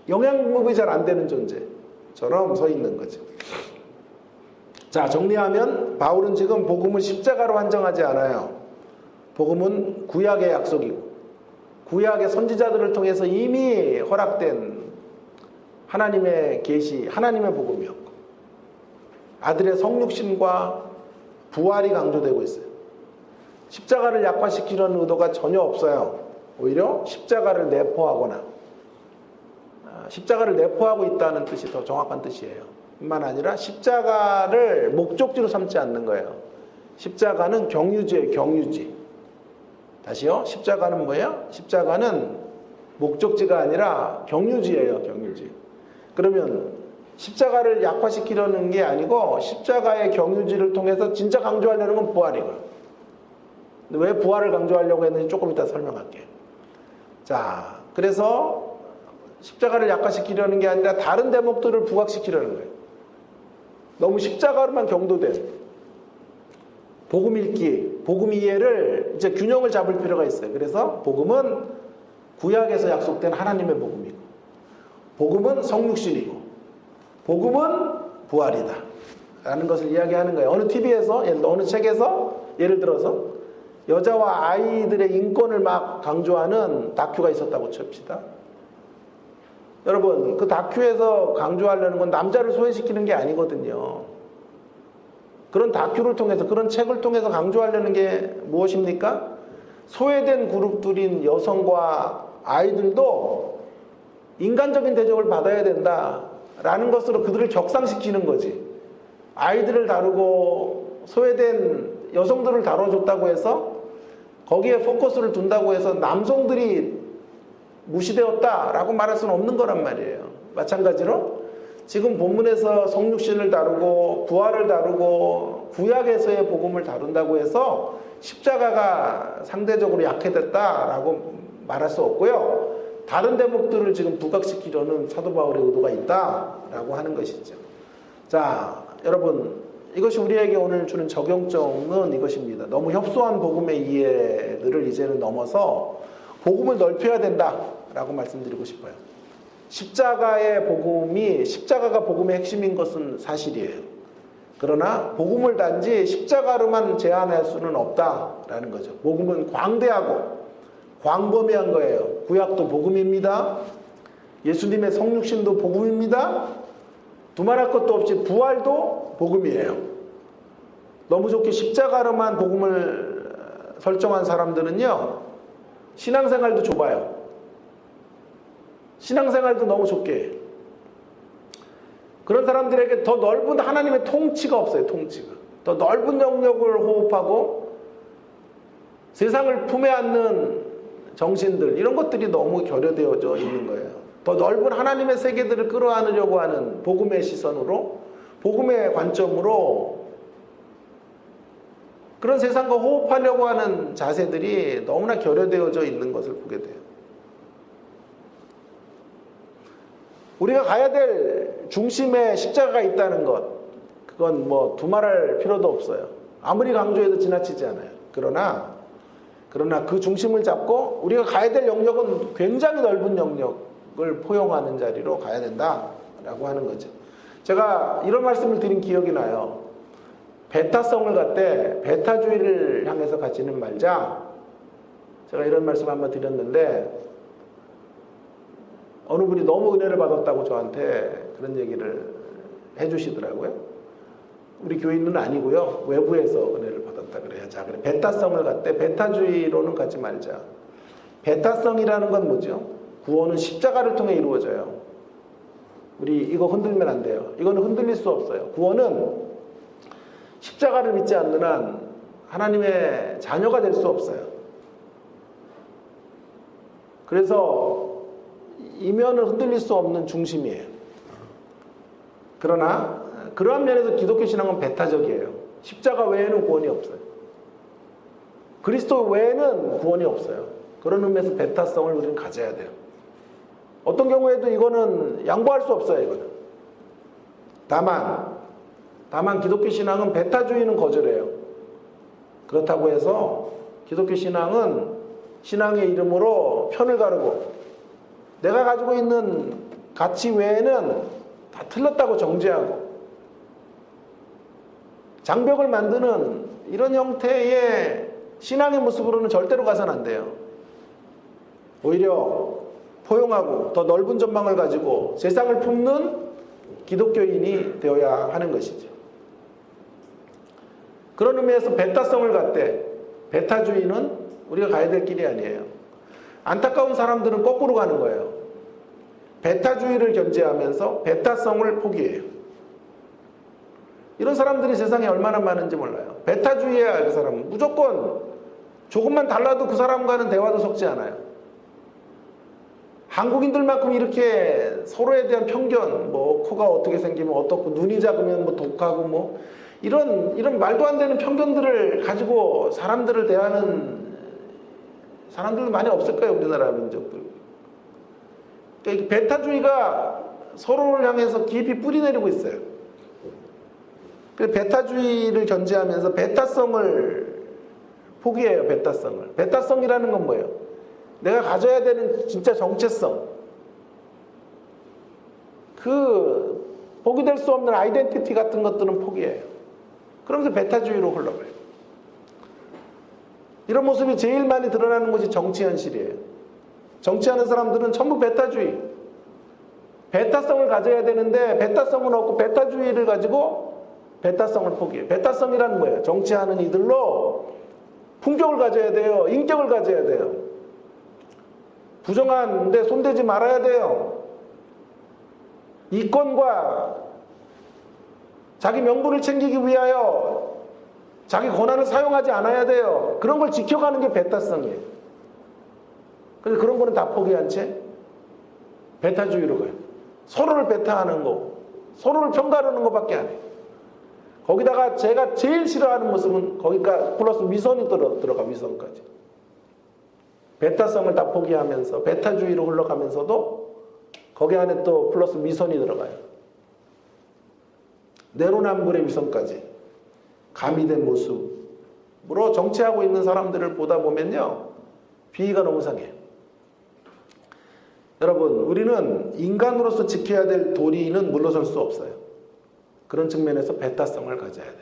영양분이 잘 안 되는 존재처럼 서 있는 거죠. 자, 정리하면 바울은 지금 복음을 십자가로 한정하지 않아요. 복음은 구약의 약속이고 구약의 선지자들을 통해서 이미 허락된 하나님의 계시, 하나님의 복음이었고 아들의 성육신과 부활이 강조되고 있어요. 십자가를 약화시키려는 의도가 전혀 없어요. 오히려 십자가를 내포하거나 십자가를 내포하고 있다는 뜻이 더 정확한 뜻이에요. 뿐만 아니라 십자가를 목적지로 삼지 않는 거예요. 십자가는 경유지예요. 경유지. 다시요. 십자가는 뭐예요? 십자가는 목적지가 아니라 경유지예요. 경유지. 그러면 십자가를 약화시키려는 게 아니고 십자가의 경유지를 통해서 진짜 강조하려는 건 부활이고요. 근데 왜 부활을 강조하려고 했는지 조금 이따 설명할게요. 자, 그래서 십자가를 약화시키려는 게 아니라 다른 대목들을 부각시키려는 거예요. 너무 십자가로만 경도된 복음 읽기, 복음 이해를 이제 균형을 잡을 필요가 있어요. 그래서 복음은 구약에서 약속된 하나님의 복음이고 복음은 성육신이고 복음은 부활이다 라는 것을 이야기하는 거예요. 어느 TV에서, 어느 책에서 예를 들어서 여자와 아이들의 인권을 막 강조하는 다큐가 있었다고 칩시다. 여러분, 그 다큐에서 강조하려는 건 남자를 소외시키는 게 아니거든요. 그런 다큐를 통해서, 그런 책을 통해서 강조하려는 게 무엇입니까? 소외된 그룹들인 여성과 아이들도 인간적인 대접을 받아야 된다라는 것으로 그들을 격상시키는 거지. 아이들을 다루고 소외된 여성들을 다뤄줬다고 해서 거기에 포커스를 둔다고 해서 남성들이 무시되었다라고 말할 수는 없는 거란 말이에요. 마찬가지로 지금 본문에서 성육신을 다루고 부활을 다루고 구약에서의 복음을 다룬다고 해서 십자가가 상대적으로 약해졌다라고 말할 수 없고요. 다른 대목들을 지금 부각시키려는 사도 바울의 의도가 있다라고 하는 것이죠. 자, 여러분, 이것이 우리에게 오늘 주는 적용점은 이것입니다. 너무 협소한 복음의 이해들을 이제는 넘어서 복음을 넓혀야 된다라고 말씀드리고 싶어요. 십자가가 복음의 핵심인 것은 사실이에요. 그러나 복음을 단지 십자가로만 제한할 수는 없다라는 거죠. 복음은 광대하고 광범위한 거예요. 구약도 복음입니다. 예수님의 성육신도 복음입니다. 두말할 것도 없이 부활도 복음이에요. 너무 좋게 십자가로만 복음을 설정한 사람들은요, 신앙생활도 좁아요. 신앙생활도 너무 좁게. 그런 사람들에게 더 넓은 하나님의 통치가 없어요. 통치가. 더 넓은 영역을 호흡하고 세상을 품에 안는 정신들, 이런 것들이 너무 결여되어져 있는 거예요. 더 넓은 하나님의 세계들을 끌어안으려고 하는 복음의 시선으로, 복음의 관점으로 그런 세상과 호흡하려고 하는 자세들이 너무나 결여되어져 있는 것을 보게 돼요. 우리가 가야 될 중심에 십자가가 있다는 것, 그건 뭐 두말할 필요도 없어요. 아무리 강조해도 지나치지 않아요. 그러나 그 중심을 잡고 우리가 가야 될 영역은 굉장히 넓은 영역을 포용하는 자리로 가야 된다라고 하는 거죠. 제가 이런 말씀을 드린 기억이 나요. 배타성을 갖되 배타주의를 향해서 가지는 말자. 제가 이런 말씀 한번 드렸는데 어느 분이 너무 은혜를 받았다고 저한테 그런 얘기를 해주시더라고요. 우리 교인은 아니고요. 외부에서 은혜를 받았다 그래요. 자, 그래. 배타성을 갖되 배타주의로는 가지 말자. 배타성이라는 건 뭐죠? 구원은 십자가를 통해 이루어져요. 우리 이거 흔들면 안 돼요. 이거는 흔들릴 수 없어요. 구원은 십자가를 믿지 않는 한 하나님의 자녀가 될 수 없어요. 그래서 이면은 흔들릴 수 없는 중심이에요. 그러나 그러한 면에서 기독교 신앙은 배타적이에요. 십자가 외에는 구원이 없어요. 그리스도 외에는 구원이 없어요. 그런 의미에서 배타성을 우리는 가져야 돼요. 어떤 경우에도 이거는 양보할 수 없어요. 이거는. 다만 기독교 신앙은 배타주의는 거절해요. 그렇다고 해서 기독교 신앙은 신앙의 이름으로 편을 가르고 내가 가지고 있는 가치 외에는 다 틀렸다고 정죄하고 장벽을 만드는 이런 형태의 신앙의 모습으로는 절대로 가서는 안 돼요. 오히려 포용하고 더 넓은 전망을 가지고 세상을 품는 기독교인이 되어야 하는 것이죠. 그런 의미에서 배타성을 갖되 배타주의는 우리가 가야 될 길이 아니에요. 안타까운 사람들은 거꾸로 가는 거예요. 배타주의를 견제하면서 배타성을 포기해요. 이런 사람들이 세상에 얼마나 많은지 몰라요. 배타주의야 그 사람은 무조건 조금만 달라도 그 사람과는 대화도 섞지 않아요. 한국인들만큼 이렇게 서로에 대한 편견, 뭐 코가 어떻게 생기면 어떻고 눈이 작으면 뭐 독하고 뭐 이런 말도 안 되는 편견들을 가지고 사람들을 대하는 사람들도 많이 없을 거예요. 우리나라 민족들. 그러니까 배타주의가 서로를 향해서 깊이 뿌리내리고 있어요. 그래서 배타주의를 견제하면서 배타성을 포기해요. 배타성을. 배타성이라는 건 뭐예요? 내가 가져야 되는 진짜 정체성, 그 포기될 수 없는 아이덴티티 같은 것들은 포기해요. 그러면서 배타주의로 흘러가요. 이런 모습이 제일 많이 드러나는 것이 정치 현실이에요. 정치하는 사람들은 전부 배타주의. 배타성을 가져야 되는데 배타성은 없고 배타주의를 가지고 배타성을 포기해요. 배타성이라는 거예요. 정치하는 이들로 품격을 가져야 돼요. 인격을 가져야 돼요. 부정한데 손대지 말아야 돼요. 이권과 자기 명분을 챙기기 위하여 자기 권한을 사용하지 않아야 돼요. 그런 걸 지켜가는 게 배타성이에요. 그래서 그런 거는 다 포기한 채 배타주의로 가요. 서로를 배타하는 거, 서로를 평가하는 것밖에 안 해요. 거기다가 제가 제일 싫어하는 모습은 거기가 플러스 위선이 들어가, 위선까지. 배타성을 다 포기하면서 배타주의로 흘러가면서도 거기 안에 또 플러스 위선이 들어가요. 내로남불의 위선까지 가미된 모습으로 정치하고 있는 사람들을 보다 보면요, 비위가 너무 상해요. 여러분, 우리는 인간으로서 지켜야 될 도리는 물러설 수 없어요. 그런 측면에서 배타성을 가져야 돼.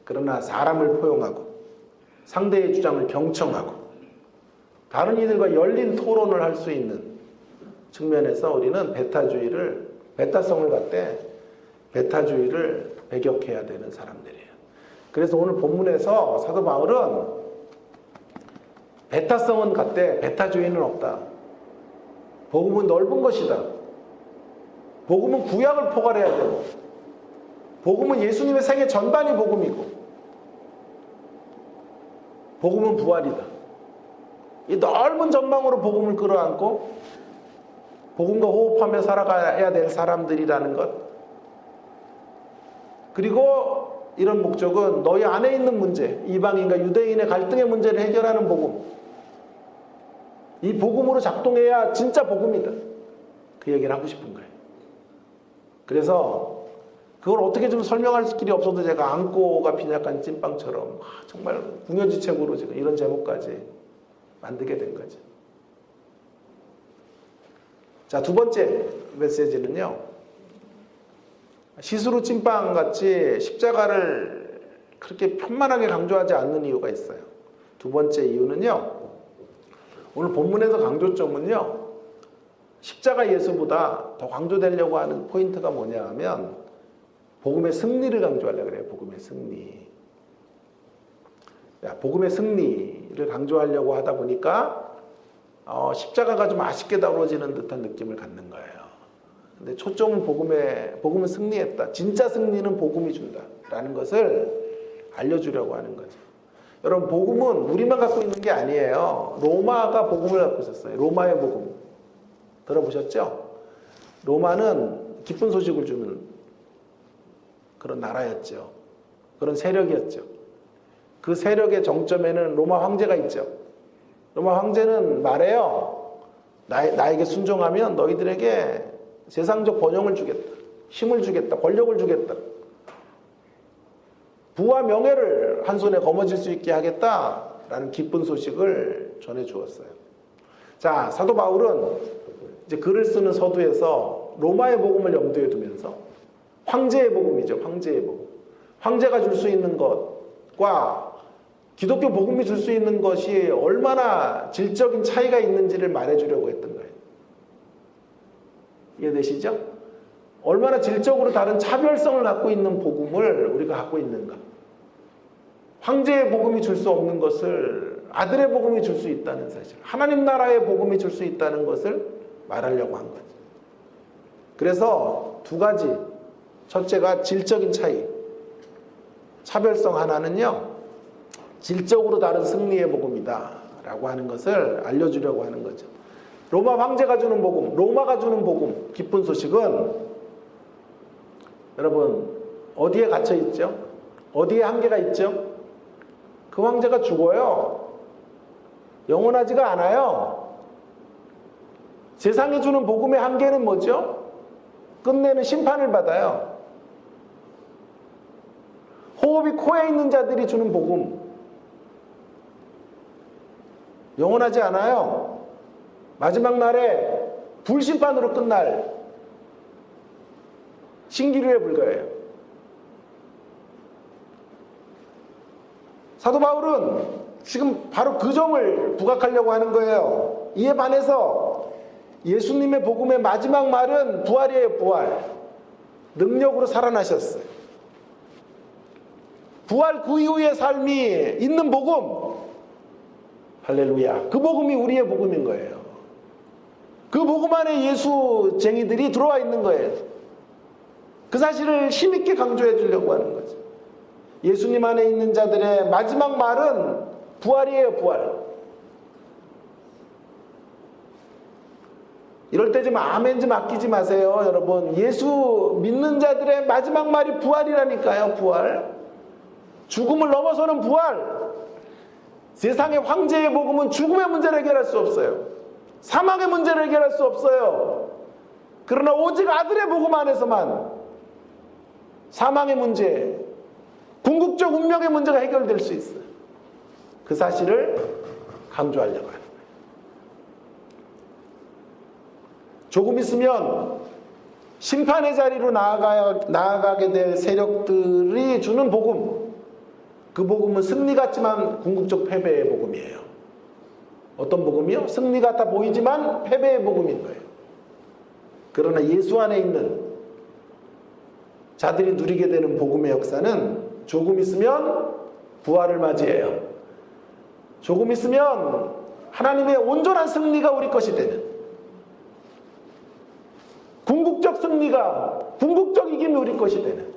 그러나 사람을 포용하고 상대의 주장을 경청하고 다른 이들과 열린 토론을 할 수 있는 측면에서 우리는 배타성을 갖되 배타주의를 배격해야 되는 사람들이에요. 그래서 오늘 본문에서 사도 바울은 배타성은 갖되 배타주의는 없다. 복음은 넓은 것이다. 복음은 구약을 포괄해야 되고 복음은 예수님의 생애 전반이 복음이고 복음은 부활이다. 이 넓은 전망으로 복음을 끌어안고 복음과 호흡하며 살아가야 될 사람들이라는 것. 그리고 이런 목적은 너희 안에 있는 문제, 이방인과 유대인의 갈등의 문제를 해결하는 복음. 이 복음으로 작동해야 진짜 복음이다. 그 얘기를 하고 싶은 거예요. 그래서 그걸 어떻게 좀 설명할 길이 없어도 제가 안고가 빈약한 찐빵처럼 정말 궁여지책으로 지금 이런 제목까지 만들게 된 거죠. 자, 두 번째 메시지는요. 시스루 찐빵같이 십자가를 그렇게 편만하게 강조하지 않는 이유가 있어요. 두 번째 이유는요. 오늘 본문에서 강조점은요. 십자가 예수보다 더 강조되려고 하는 포인트가 뭐냐 하면 복음의 승리를 강조하려고 그래요. 복음의 승리. 복음의 승리를 강조하려고 하다 보니까 십자가가 좀 아쉽게 다뤄지는 듯한 느낌을 갖는 거예요. 근데 초점은 복음은 승리했다. 진짜 승리는 복음이 준다라는 것을 알려주려고 하는 거죠. 여러분, 복음은 우리만 갖고 있는 게 아니에요. 로마가 복음을 갖고 있었어요. 로마의 복음. 들어보셨죠? 로마는 기쁜 소식을 주는 그런 나라였죠. 그런 세력이었죠. 그 세력의 정점에는 로마 황제가 있죠. 로마 황제는 말해요. 나에게 순종하면 너희들에게 세상적 번영을 주겠다. 힘을 주겠다. 권력을 주겠다. 부와 명예를 한 손에 거머쥘 수 있게 하겠다라는 기쁜 소식을 전해 주었어요. 자, 사도 바울은 이제 글을 쓰는 서두에서 로마의 복음을 염두에 두면서 황제의 복음이죠. 황제의 복음. 황제가 줄 수 있는 것과 기독교 복음이 줄 수 있는 것이 얼마나 질적인 차이가 있는지를 말해주려고 했던 거예요. 이해되시죠? 얼마나 질적으로 다른 차별성을 갖고 있는 복음을 우리가 갖고 있는가. 황제의 복음이 줄 수 없는 것을 아들의 복음이 줄 수 있다는 사실, 하나님 나라의 복음이 줄 수 있다는 것을 말하려고 한 거죠. 그래서 두 가지, 첫째가 질적인 차이, 차별성 하나는요, 질적으로 다른 승리의 복음이다 라고 하는 것을 알려주려고 하는 거죠. 로마 황제가 주는 복음, 로마가 주는 복음, 기쁜 소식은 여러분 어디에 갇혀 있죠? 어디에 한계가 있죠? 그 황제가 죽어요. 영원하지가 않아요. 세상이 주는 복음의 한계는 뭐죠? 끝내는 심판을 받아요. 호흡이 코에 있는 자들이 주는 복음, 영원하지 않아요. 마지막 날에 불심판으로 끝날 신기루에 불과해요. 사도 바울은 지금 바로 그 점을 부각하려고 하는 거예요. 이에 반해서 예수님의 복음의 마지막 말은 부활이에요. 부활. 능력으로 살아나셨어요. 부활 그 이후의 삶이 있는 복음, 할렐루야. 그 복음이 우리의 복음인 거예요. 그 복음 안에 예수쟁이들이 들어와 있는 거예요. 그 사실을 힘있게 강조해 주려고 하는 거죠. 예수님 안에 있는 자들의 마지막 말은 부활이에요. 부활. 이럴 때 좀 아멘 좀 아끼지 마세요. 여러분, 예수 믿는 자들의 마지막 말이 부활이라니까요. 부활. 죽음을 넘어서는 부활. 세상의 황제의 복음은 죽음의 문제를 해결할 수 없어요. 사망의 문제를 해결할 수 없어요. 그러나 오직 아들의 복음 안에서만 사망의 문제, 궁극적 운명의 문제가 해결될 수 있어요. 그 사실을 강조하려고 하는 거예요. 조금 있으면 심판의 자리로 나아가게 될 세력들이 주는 복음, 그 복음은 승리 같지만 궁극적 패배의 복음이에요. 어떤 복음이요? 승리 같아 보이지만 패배의 복음인 거예요. 그러나 예수 안에 있는 자들이 누리게 되는 복음의 역사는 조금 있으면 부활을 맞이해요. 조금 있으면 하나님의 온전한 승리가 우리 것이 되는, 궁극적 승리가, 궁극적 이김이 우리 것이 되는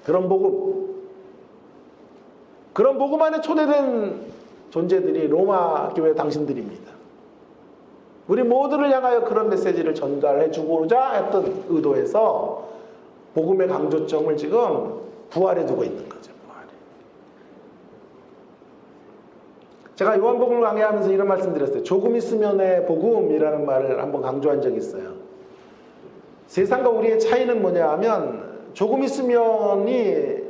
그런 복음, 그런 복음 안에 초대된 존재들이 로마 교회 당신들입니다. 우리 모두를 향하여 그런 메시지를 전달해 주고자 했던 의도에서 복음의 강조점을 지금 부활에 두고 있는 거죠. 부활에. 제가 요한복음을 강의하면서 이런 말씀 드렸어요. 조금 있으면의 복음이라는 말을 한번 강조한 적이 있어요. 세상과 우리의 차이는 뭐냐 하면, 조금 있으면이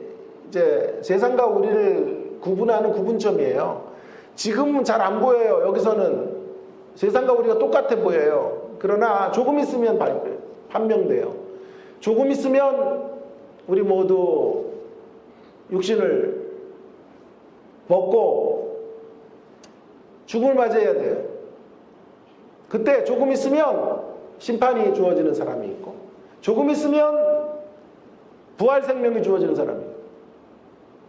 이제 세상과 우리를 구분하는 구분점이에요. 지금은 잘 안 보여요. 여기서는 세상과 우리가 똑같아 보여요. 그러나 조금 있으면 판명돼요. 조금 있으면 우리 모두 육신을 먹고 죽음을 맞이해야 돼요. 그때 조금 있으면 심판이 주어지는 사람이 있고, 조금 있으면 부활 생명이 주어지는 사람이 있고,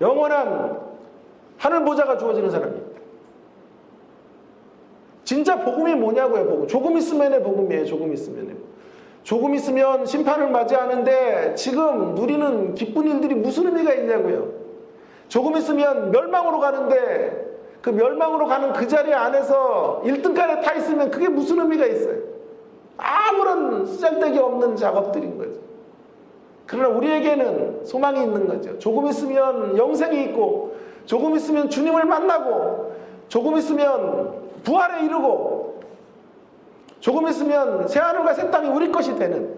영원한 하늘 보좌가 주어지는 사람이 있다. 진짜 복음이 뭐냐고요. 복음. 조금 있으면의 복음이에요. 조금 있으면의. 조금 있으면 심판을 맞이하는데 지금 누리는 기쁜 일들이 무슨 의미가 있냐고요. 조금 있으면 멸망으로 가는데 그 멸망으로 가는 그 자리 안에서 1등간에 타 있으면 그게 무슨 의미가 있어요. 아무런 쓰잘데기 없는 작업들인 거죠. 그러나 우리에게는 소망이 있는 거죠. 조금 있으면 영생이 있고, 조금 있으면 주님을 만나고, 조금 있으면 부활에 이르고, 조금 있으면 새하늘과 새 땅이 우리 것이 되는,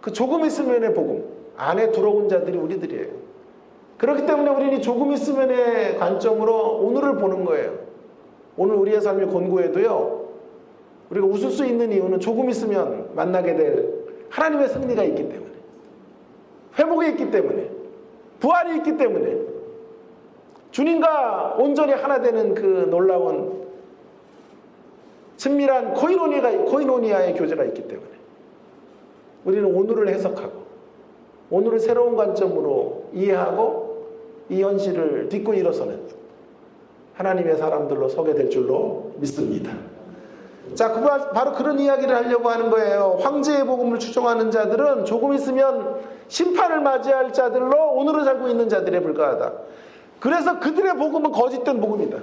그 조금 있으면의 복음 안에 들어온 자들이 우리들이에요. 그렇기 때문에 우리는 조금 있으면의 관점으로 오늘을 보는 거예요. 오늘 우리의 삶이 곤고해도요, 우리가 웃을 수 있는 이유는 조금 있으면 만나게 될 하나님의 승리가 있기 때문에, 회복이 있기 때문에, 부활이 있기 때문에, 주님과 온전히 하나 되는 그 놀라운 친밀한 코이노니아의 교제가 있기 때문에 우리는 오늘을 해석하고 오늘을 새로운 관점으로 이해하고 이 현실을 딛고 일어서는 하나님의 사람들로 서게 될 줄로 믿습니다. 자, 바로 그런 이야기를 하려고 하는 거예요. 황제의 복음을 추종하는 자들은 조금 있으면 심판을 맞이할 자들로 오늘을 살고 있는 자들에 불과하다. 그래서 그들의 복음은 거짓된 복음이다.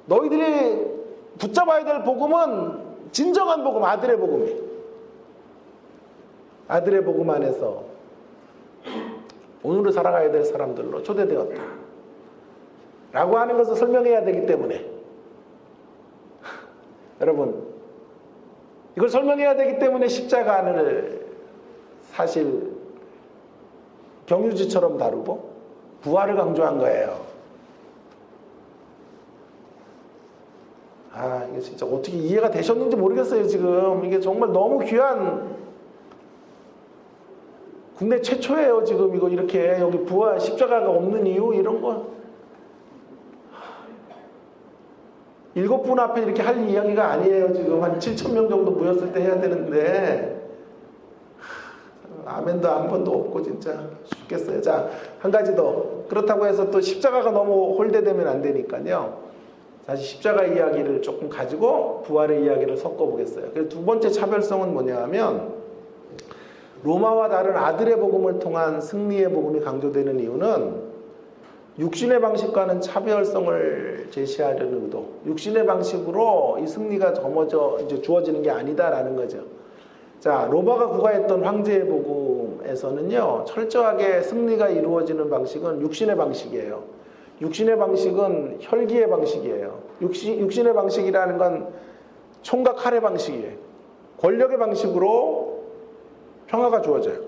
너희들이 붙잡아야 될 복음은 진정한 복음, 아들의 복음이에요. 아들의 복음 안에서 오늘을 살아가야 될 사람들로 초대되었다 라고 하는 것을 설명해야 되기 때문에 여러분, 이걸 설명해야 되기 때문에 십자가를 사실 경유지처럼 다루고 부활을 강조한 거예요. 이게 진짜 어떻게 이해가 되셨는지 모르겠어요. 지금 이게 정말 너무 귀한, 국내 최초예요. 지금 이거 이렇게 여기 부활 십자가가 없는 이유 이런 거 7분 앞에 이렇게 할 이야기가 아니에요. 지금 한 7,000명 정도 모였을 때 해야 되는데 아멘도 한 번도 없고 진짜 죽겠어요. 자, 한 가지 더. 그렇다고 해서 또 십자가가 너무 홀대되면 안 되니까요. 다시 십자가 이야기를 조금 가지고 부활의 이야기를 섞어보겠어요. 그래서 두 번째 차별성은 뭐냐 하면, 로마와 다른 아들의 복음을 통한 승리의 복음이 강조되는 이유는 육신의 방식과는 차별성을 제시하려는 의도, 육신의 방식으로 이 승리가 이제 주어지는 게 아니다라는 거죠. 자, 로마가 구가했던 황제의 복음에서는요, 철저하게 승리가 이루어지는 방식은 육신의 방식이에요. 육신의 방식은 혈기의 방식이에요. 육신의 방식이라는 건 총과 칼의 방식이에요. 권력의 방식으로 평화가 주어져요.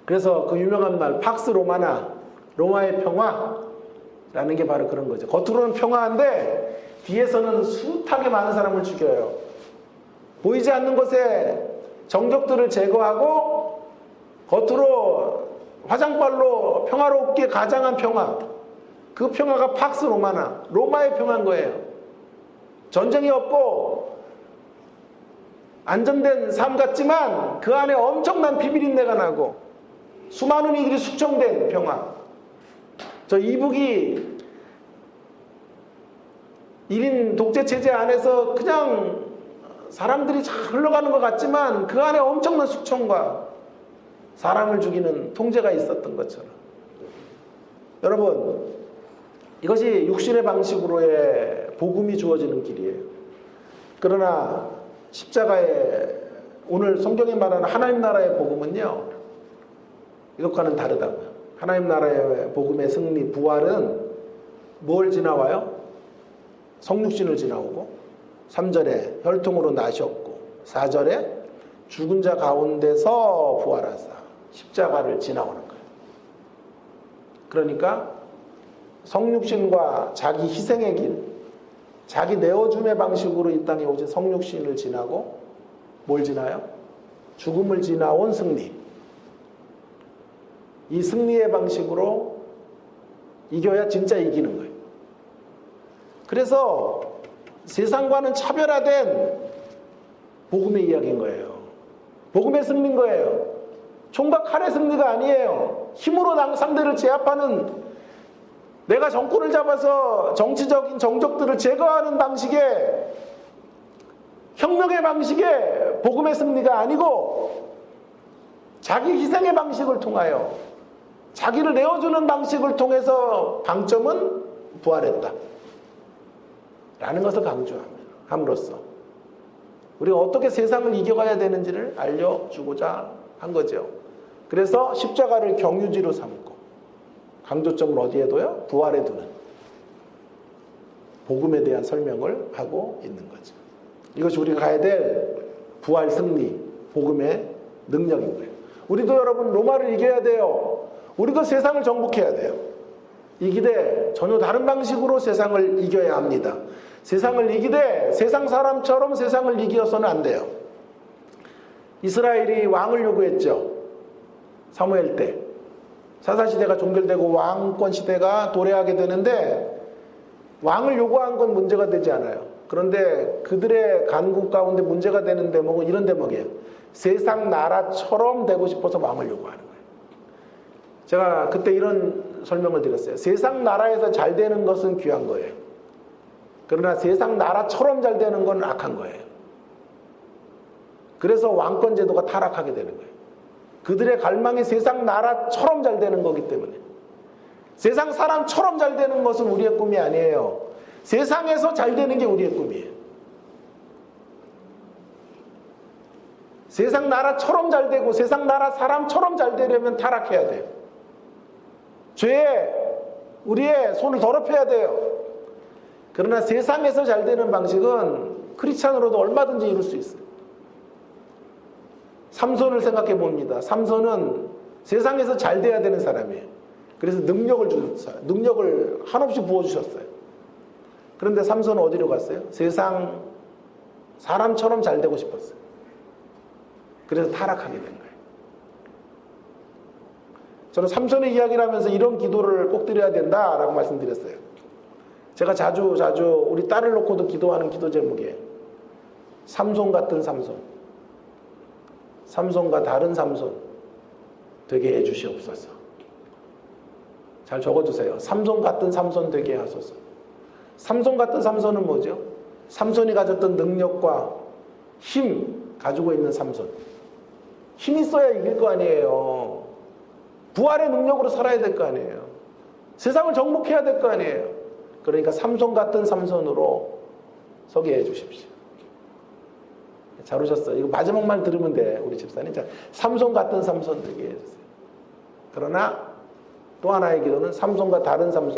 그래서 그 유명한 말 팍스 로마나, 로마의 평화라는 게 바로 그런 거죠. 겉으로는 평화한데 뒤에서는 숱하게 많은 사람을 죽여요. 보이지 않는 것에 정적들을 제거하고 겉으로 화장발로 평화롭게 가장한 평화, 그 평화가 팍스 로마나, 로마의 평화인 거예요. 전쟁이 없고 안정된 삶 같지만 그 안에 엄청난 비비린내가 나고 수많은 이들이 숙청된 평화. 저 이북이 1인 독재체제 안에서 그냥 사람들이 잘 흘러가는 것 같지만 그 안에 엄청난 숙청과 사람을 죽이는 통제가 있었던 것처럼. 여러분, 이것이 육신의 방식으로의 복음이 주어지는 길이에요. 그러나 십자가의 오늘 성경에 말하는 하나님 나라의 복음은요, 이것과는 다르다고요. 하나님 나라의 복음의 승리, 부활은 뭘 지나와요? 성육신을 지나오고 3절에 혈통으로 나셨고 4절에 죽은 자 가운데서 부활하사 십자가를 지나오는 거예요. 그러니까 성육신과 자기 희생의 길, 자기 내어줌의 방식으로 이 땅에 오신 성육신을 지나고 뭘 지나요? 죽음을 지나온 승리. 이 승리의 방식으로 이겨야 진짜 이기는 거예요. 그래서 세상과는 차별화된 복음의 이야기인 거예요. 복음의 승리인 거예요. 총과 칼의 승리가 아니에요. 힘으로 상대를 제압하는, 내가 정권을 잡아서 정치적인 정적들을 제거하는 방식의 혁명의 방식의 복음의 승리가 아니고 자기 희생의 방식을 통하여 자기를 내어주는 방식을 통해서 방점은 부활했다 라는 것을 강조함으로써 우리가 어떻게 세상을 이겨가야 되는지를 알려주고자 한 거죠. 그래서 십자가를 경유지로 삼고 강조점을 어디에 둬요? 부활에 두는 복음에 대한 설명을 하고 있는 거죠. 이것이 우리가 가야 될 부활 승리, 복음의 능력인 거예요. 우리도 여러분 로마를 이겨야 돼요. 우리도 세상을 정복해야 돼요. 이기되 전혀 다른 방식으로 세상을 이겨야 합니다. 세상을 이기되 세상 사람처럼 세상을 이겨서는 안 돼요. 이스라엘이 왕을 요구했죠. 사무엘 때. 사사시대가 종결되고 왕권 시대가 도래하게 되는데 왕을 요구한 건 문제가 되지 않아요. 그런데 그들의 간구 가운데 문제가 되는 대목은 이런 대목이에요. 세상 나라처럼 되고 싶어서 왕을 요구하는 거예요. 제가 그때 이런 설명을 드렸어요. 세상 나라에서 잘 되는 것은 귀한 거예요. 그러나 세상 나라처럼 잘 되는 건 악한 거예요. 그래서 왕권 제도가 타락하게 되는 거예요. 그들의 갈망이 세상 나라처럼 잘 되는 거기 때문에. 세상 사람처럼 잘 되는 것은 우리의 꿈이 아니에요. 세상에서 잘 되는 게 우리의 꿈이에요. 세상 나라처럼 잘 되고 세상 나라 사람처럼 잘 되려면 타락해야 돼요. 죄에 우리의 손을 더럽혀야 돼요. 그러나 세상에서 잘 되는 방식은 크리스찬으로도 얼마든지 이룰 수 있어요. 삼손을 생각해 봅니다. 삼손은 세상에서 잘 돼야 되는 사람이에요. 그래서 능력을 한없이 부어주셨어요. 그런데 삼손은 어디로 갔어요? 세상 사람처럼 잘 되고 싶었어요. 그래서 타락하게 된 거예요. 저는 삼손의 이야기를 하면서 이런 기도를 꼭 드려야 된다라고 말씀드렸어요. 제가 자주 우리 딸을 놓고도 기도하는 기도 제목이에요. 삼손 같은 삼손. 삼손과 다른 삼손 되게 해주시옵소서. 잘 적어주세요. 삼손 같은 삼손 되게 하소서. 삼손 같은 삼손은 뭐죠? 삼손이 가졌던 능력과 힘 가지고 있는 삼손. 힘 있어야 이길 거 아니에요. 부활의 능력으로 살아야 될 거 아니에요. 세상을 정복해야 될 거 아니에요. 그러니까 삼손 같은 삼손으로 서게 해주십시오. 잘 오셨어요. 이거 마지막 말 들으면 돼, 우리 집사님. 자, 삼손 같은 삼손 되게 해주세요. 그러나 또 하나의 기도는 삼손과 다른 삼손.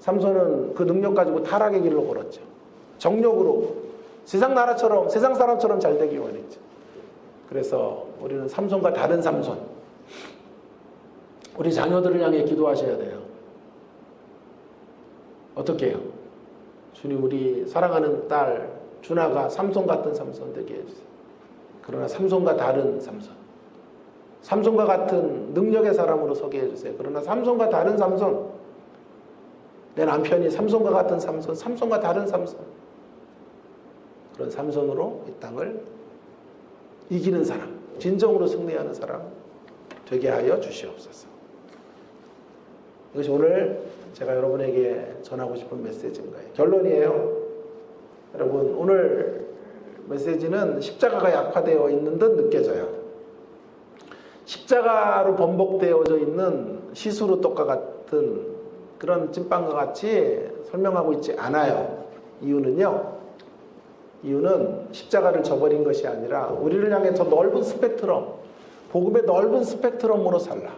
삼손은 그 능력 가지고 타락의 길로 걸었죠. 정력으로 세상 나라처럼, 세상 사람처럼 잘 되기 원했죠. 그래서 우리는 삼손과 다른 삼손. 우리 자녀들을 향해 기도하셔야 돼요. 어떻게 해요? 주님, 우리 사랑하는 딸 준하가 삼손 같은 삼손 되게 해주세요. 그러나 삼손과 다른 삼손, 삼손과 같은 능력의 사람으로 서게 해주세요. 그러나 삼손과 다른 삼손, 내 남편이 삼손과 같은 삼손, 삼손과 다른 삼손, 그런 삼손으로 이 땅을 이기는 사람, 진정으로 승리하는 사람 되게 하여 주시옵소서. 이것이 오늘 제가 여러분에게 전하고 싶은 메시지인 거예요. 결론이에요. 여러분, 오늘 메시지는 십자가가 약화되어 있는 듯 느껴져요. 십자가로 번복되어져 있는 시수로 떡과 같은 그런 찐빵과 같이 설명하고 있지 않아요. 이유는 십자가를 저버린 것이 아니라 우리를 향해 저 넓은 스펙트럼, 복음의 넓은 스펙트럼으로 살라.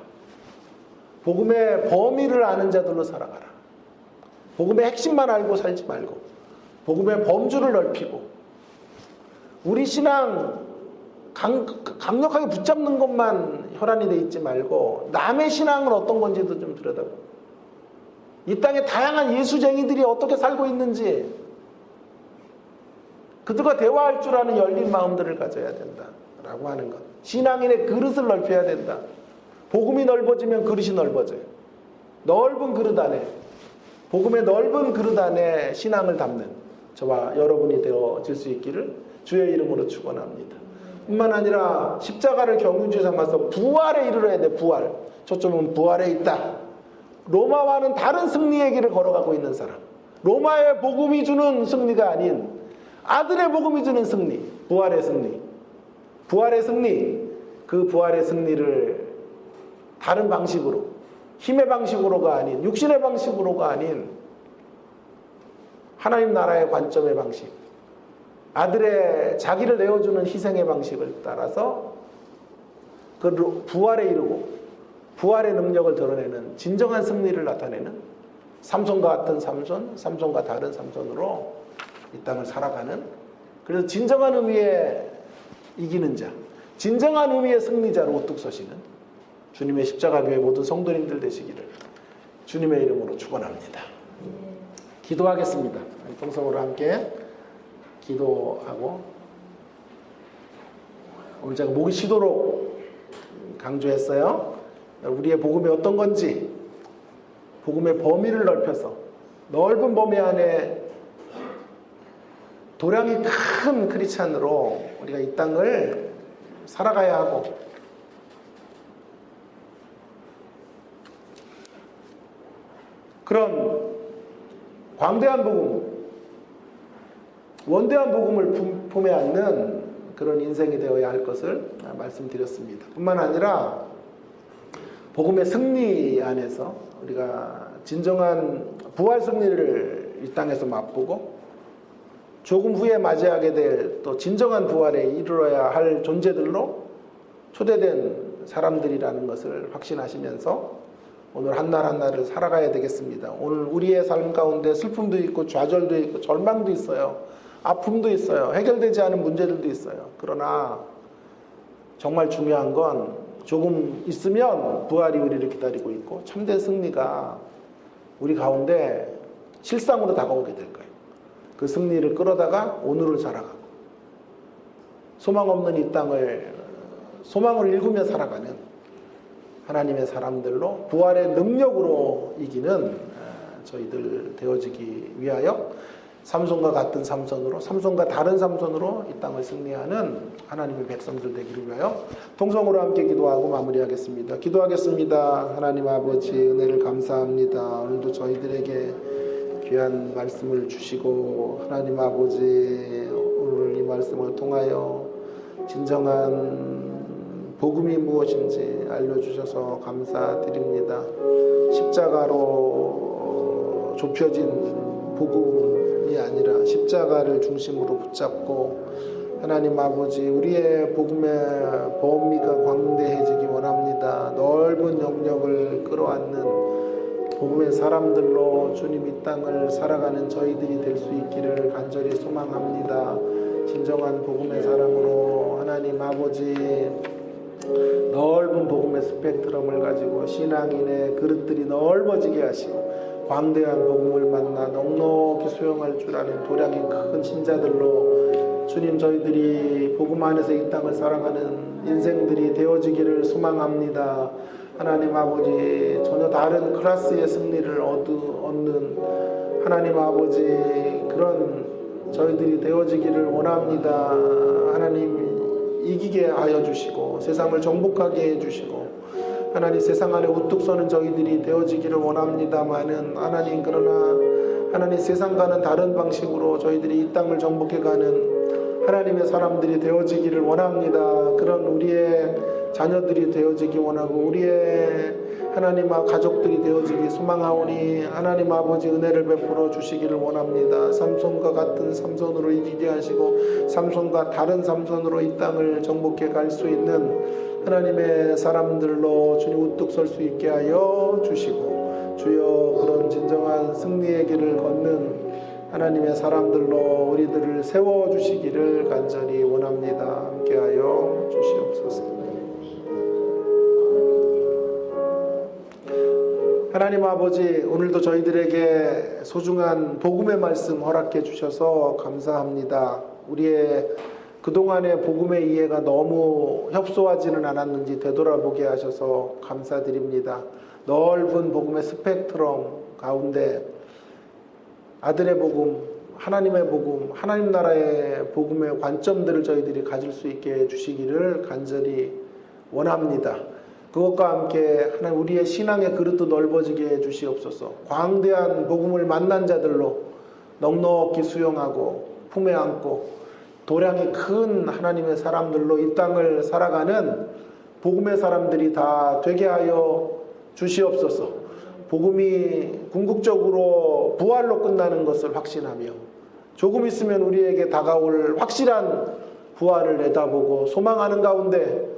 복음의 범위를 아는 자들로 살아가라. 복음의 핵심만 알고 살지 말고 복음의 범주를 넓히고 우리 신앙 강력하게 붙잡는 것만 혈안이 돼 있지 말고 남의 신앙은 어떤 건지도 좀 들여다보고 이 땅에 다양한 예수쟁이들이 어떻게 살고 있는지 그들과 대화할 줄 아는 열린 마음들을 가져야 된다라고 하는 것. 신앙인의 그릇을 넓혀야 된다. 복음이 넓어지면 그릇이 넓어져요. 넓은 그릇 안에, 복음의 넓은 그릇 안에 신앙을 담는 저와 여러분이 되어질 수 있기를 주의 이름으로 축원합니다. 뿐만 아니라 십자가를 경륜주 삼아서 부활에 이르러야 돼. 부활. 초점은 부활에 있다. 로마와는 다른 승리의 길을 걸어가고 있는 사람. 로마의 복음이 주는 승리가 아닌 아들의 복음이 주는 승리. 부활의 승리. 부활의 승리. 그 부활의 승리를 다른 방식으로, 힘의 방식으로가 아닌, 육신의 방식으로가 아닌 하나님 나라의 관점의 방식, 아들의 자기를 내어주는 희생의 방식을 따라서 그 부활에 이르고 부활의 능력을 드러내는 진정한 승리를 나타내는 삼손과 같은 삼손, 삼손과 다른 삼손으로 이 땅을 살아가는, 그래서 진정한 의미의 이기는 자, 진정한 의미의 승리자로 우뚝 서시는 주님의 십자가교회 모든 성도님들 되시기를 주님의 이름으로 축원합니다. 기도하겠습니다. 통성으로 함께 기도하고, 오늘 제가 목이 쉬도록 강조했어요. 우리의 복음이 어떤 건지, 복음의 범위를 넓혀서 넓은 범위 안에 도량이 큰 크리스찬으로 우리가 이 땅을 살아가야 하고, 그런 광대한 복음, 원대한 복음을 품에 안는 그런 인생이 되어야 할 것을 말씀드렸습니다. 뿐만 아니라 복음의 승리 안에서 우리가 진정한 부활 승리를 이 땅에서 맛보고 조금 후에 맞이하게 될 또 진정한 부활에 이르러야 할 존재들로 초대된 사람들이라는 것을 확신하시면서 오늘 한날 한날을 살아가야 되겠습니다. 오늘 우리의 삶 가운데 슬픔도 있고 좌절도 있고 절망도 있어요. 아픔도 있어요. 해결되지 않은 문제들도 있어요. 그러나 정말 중요한 건 조금 있으면 부활이 우리를 기다리고 있고 참된 승리가 우리 가운데 실상으로 다가오게 될 거예요. 그 승리를 끌어다가 오늘을 살아가고 소망 없는 이 땅을 소망을 일구며 살아가는 하나님의 사람들로 부활의 능력으로 이기는 저희들 되어지기 위하여 삼손과 같은 삼손으로, 삼손과 다른 삼손으로 이 땅을 승리하는 하나님의 백성들 되기를 위하여 통성으로 함께 기도하고 마무리하겠습니다. 기도하겠습니다. 하나님 아버지, 은혜를 감사합니다. 오늘도 저희들에게 귀한 말씀을 주시고 하나님 아버지, 오늘 이 말씀을 통하여 진정한 복음이 무엇인지 알려주셔서 감사드립니다. 십자가로 좁혀진 복음이 아니라 십자가를 중심으로 붙잡고 하나님 아버지, 우리의 복음의 범위가 광대해지기 원합니다. 넓은 영역을 끌어안는 복음의 사람들로 주님 이 땅을 살아가는 저희들이 될 수 있기를 간절히 소망합니다. 진정한 복음의 사람으로 하나님 아버지, 넓은 복음의 스펙트럼을 가지고 신앙인의 그릇들이 넓어지게 하시고 광대한 복음을 만나 넉넉히 수용할 줄 아는 도량이 큰 신자들로 주님 저희들이 복음 안에서 이 땅을 살아가는 인생들이 되어지기를 소망합니다. 하나님 아버지, 전혀 다른 클래스의 승리를 얻는 하나님 아버지, 그런 저희들이 되어지기를 원합니다. 하나님 이기게 하여 주시고 세상을 정복하게 해주시고 하나님 세상 안에 우뚝 서는 저희들이 되어지기를 원합니다마는 하나님, 그러나 하나님 세상과는 다른 방식으로 저희들이 이 땅을 정복해가는 하나님의 사람들이 되어지기를 원합니다. 그런 우리의 자녀들이 되어지기 원하고 우리의 하나님 가족들이 되어지기 소망하오니 하나님 아버지 은혜를 베풀어 주시기를 원합니다. 삼손과 같은 삼손으로 이기게 하시고 삼손과 다른 삼손으로 이 땅을 정복해 갈 수 있는 하나님의 사람들로 주님 우뚝 설 수 있게 하여 주시고 주여 그런 진정한 승리의 길을 걷는 하나님의 사람들로 우리들을 세워주시기를 간절히 원합니다. 함께하여 주시옵소서. 하나님 아버지, 오늘도 저희들에게 소중한 복음의 말씀 허락해 주셔서 감사합니다. 우리의 그동안의 복음의 이해가 너무 협소하지는 않았는지 되돌아보게 하셔서 감사드립니다. 넓은 복음의 스펙트럼 가운데 아들의 복음, 하나님의 복음, 하나님 나라의 복음의 관점들을 저희들이 가질 수 있게 해주시기를 간절히 원합니다. 그것과 함께 하나님 우리의 신앙의 그릇도 넓어지게 해주시옵소서. 광대한 복음을 만난 자들로 넉넉히 수용하고 품에 안고 도량이 큰 하나님의 사람들로 이 땅을 살아가는 복음의 사람들이 다 되게 하여 주시옵소서. 복음이 궁극적으로 부활로 끝나는 것을 확신하며 조금 있으면 우리에게 다가올 확실한 부활을 내다보고 소망하는 가운데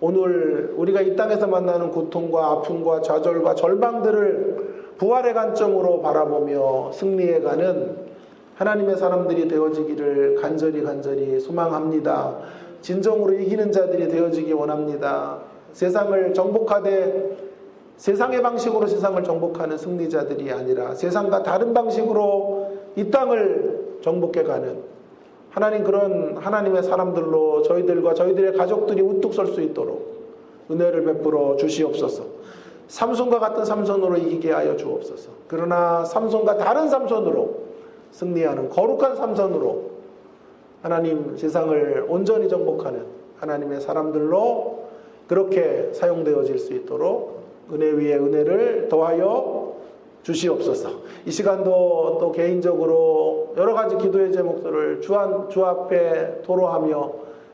오늘 우리가 이 땅에서 만나는 고통과 아픔과 좌절과 절망들을 부활의 관점으로 바라보며 승리해가는 하나님의 사람들이 되어지기를 간절히 소망합니다. 진정으로 이기는 자들이 되어지기 원합니다. 세상을 정복하되 세상의 방식으로 세상을 정복하는 승리자들이 아니라 세상과 다른 방식으로 이 땅을 정복해가는 하나님, 그런 하나님의 사람들로 저희들과 저희들의 가족들이 우뚝 설 수 있도록 은혜를 베풀어 주시옵소서. 삼손과 같은 삼손으로 이기게 하여 주옵소서. 그러나 삼손과 다른 삼손으로 승리하는 거룩한 삼손으로 하나님 세상을 온전히 정복하는 하나님의 사람들로 그렇게 사용되어질 수 있도록 은혜 위에 은혜를 더하여 주시옵소서. 이 시간도 또 개인적으로 여러 가지 기도의 제목들을 주 앞에 토로하며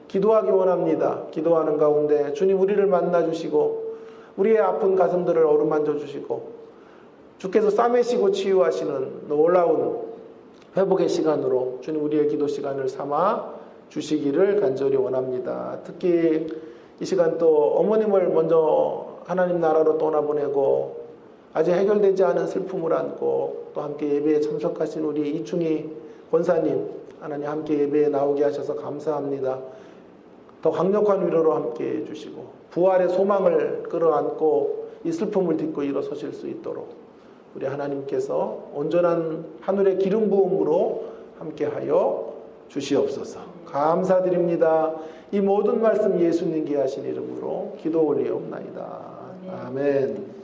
기도하기 원합니다. 기도하는 가운데 주님 우리를 만나주시고 우리의 아픈 가슴들을 어루만져 주시고 주께서 싸매시고 치유하시는 놀라운 회복의 시간으로 주님 우리의 기도 시간을 삼아 주시기를 간절히 원합니다. 특히 이 시간 또 어머님을 먼저 하나님 나라로 떠나보내고 아직 해결되지 않은 슬픔을 안고 또 함께 예배에 참석하신 우리 이충희 권사님, 하나님 함께 예배에 나오게 하셔서 감사합니다. 더 강력한 위로로 함께 해주시고 부활의 소망을 끌어안고 이 슬픔을 딛고 일어서실 수 있도록 우리 하나님께서 온전한 하늘의 기름 부음으로 함께하여 주시옵소서. 감사드립니다. 이 모든 말씀 예수님께 하신 이름으로 기도 올리옵나이다. 아멘.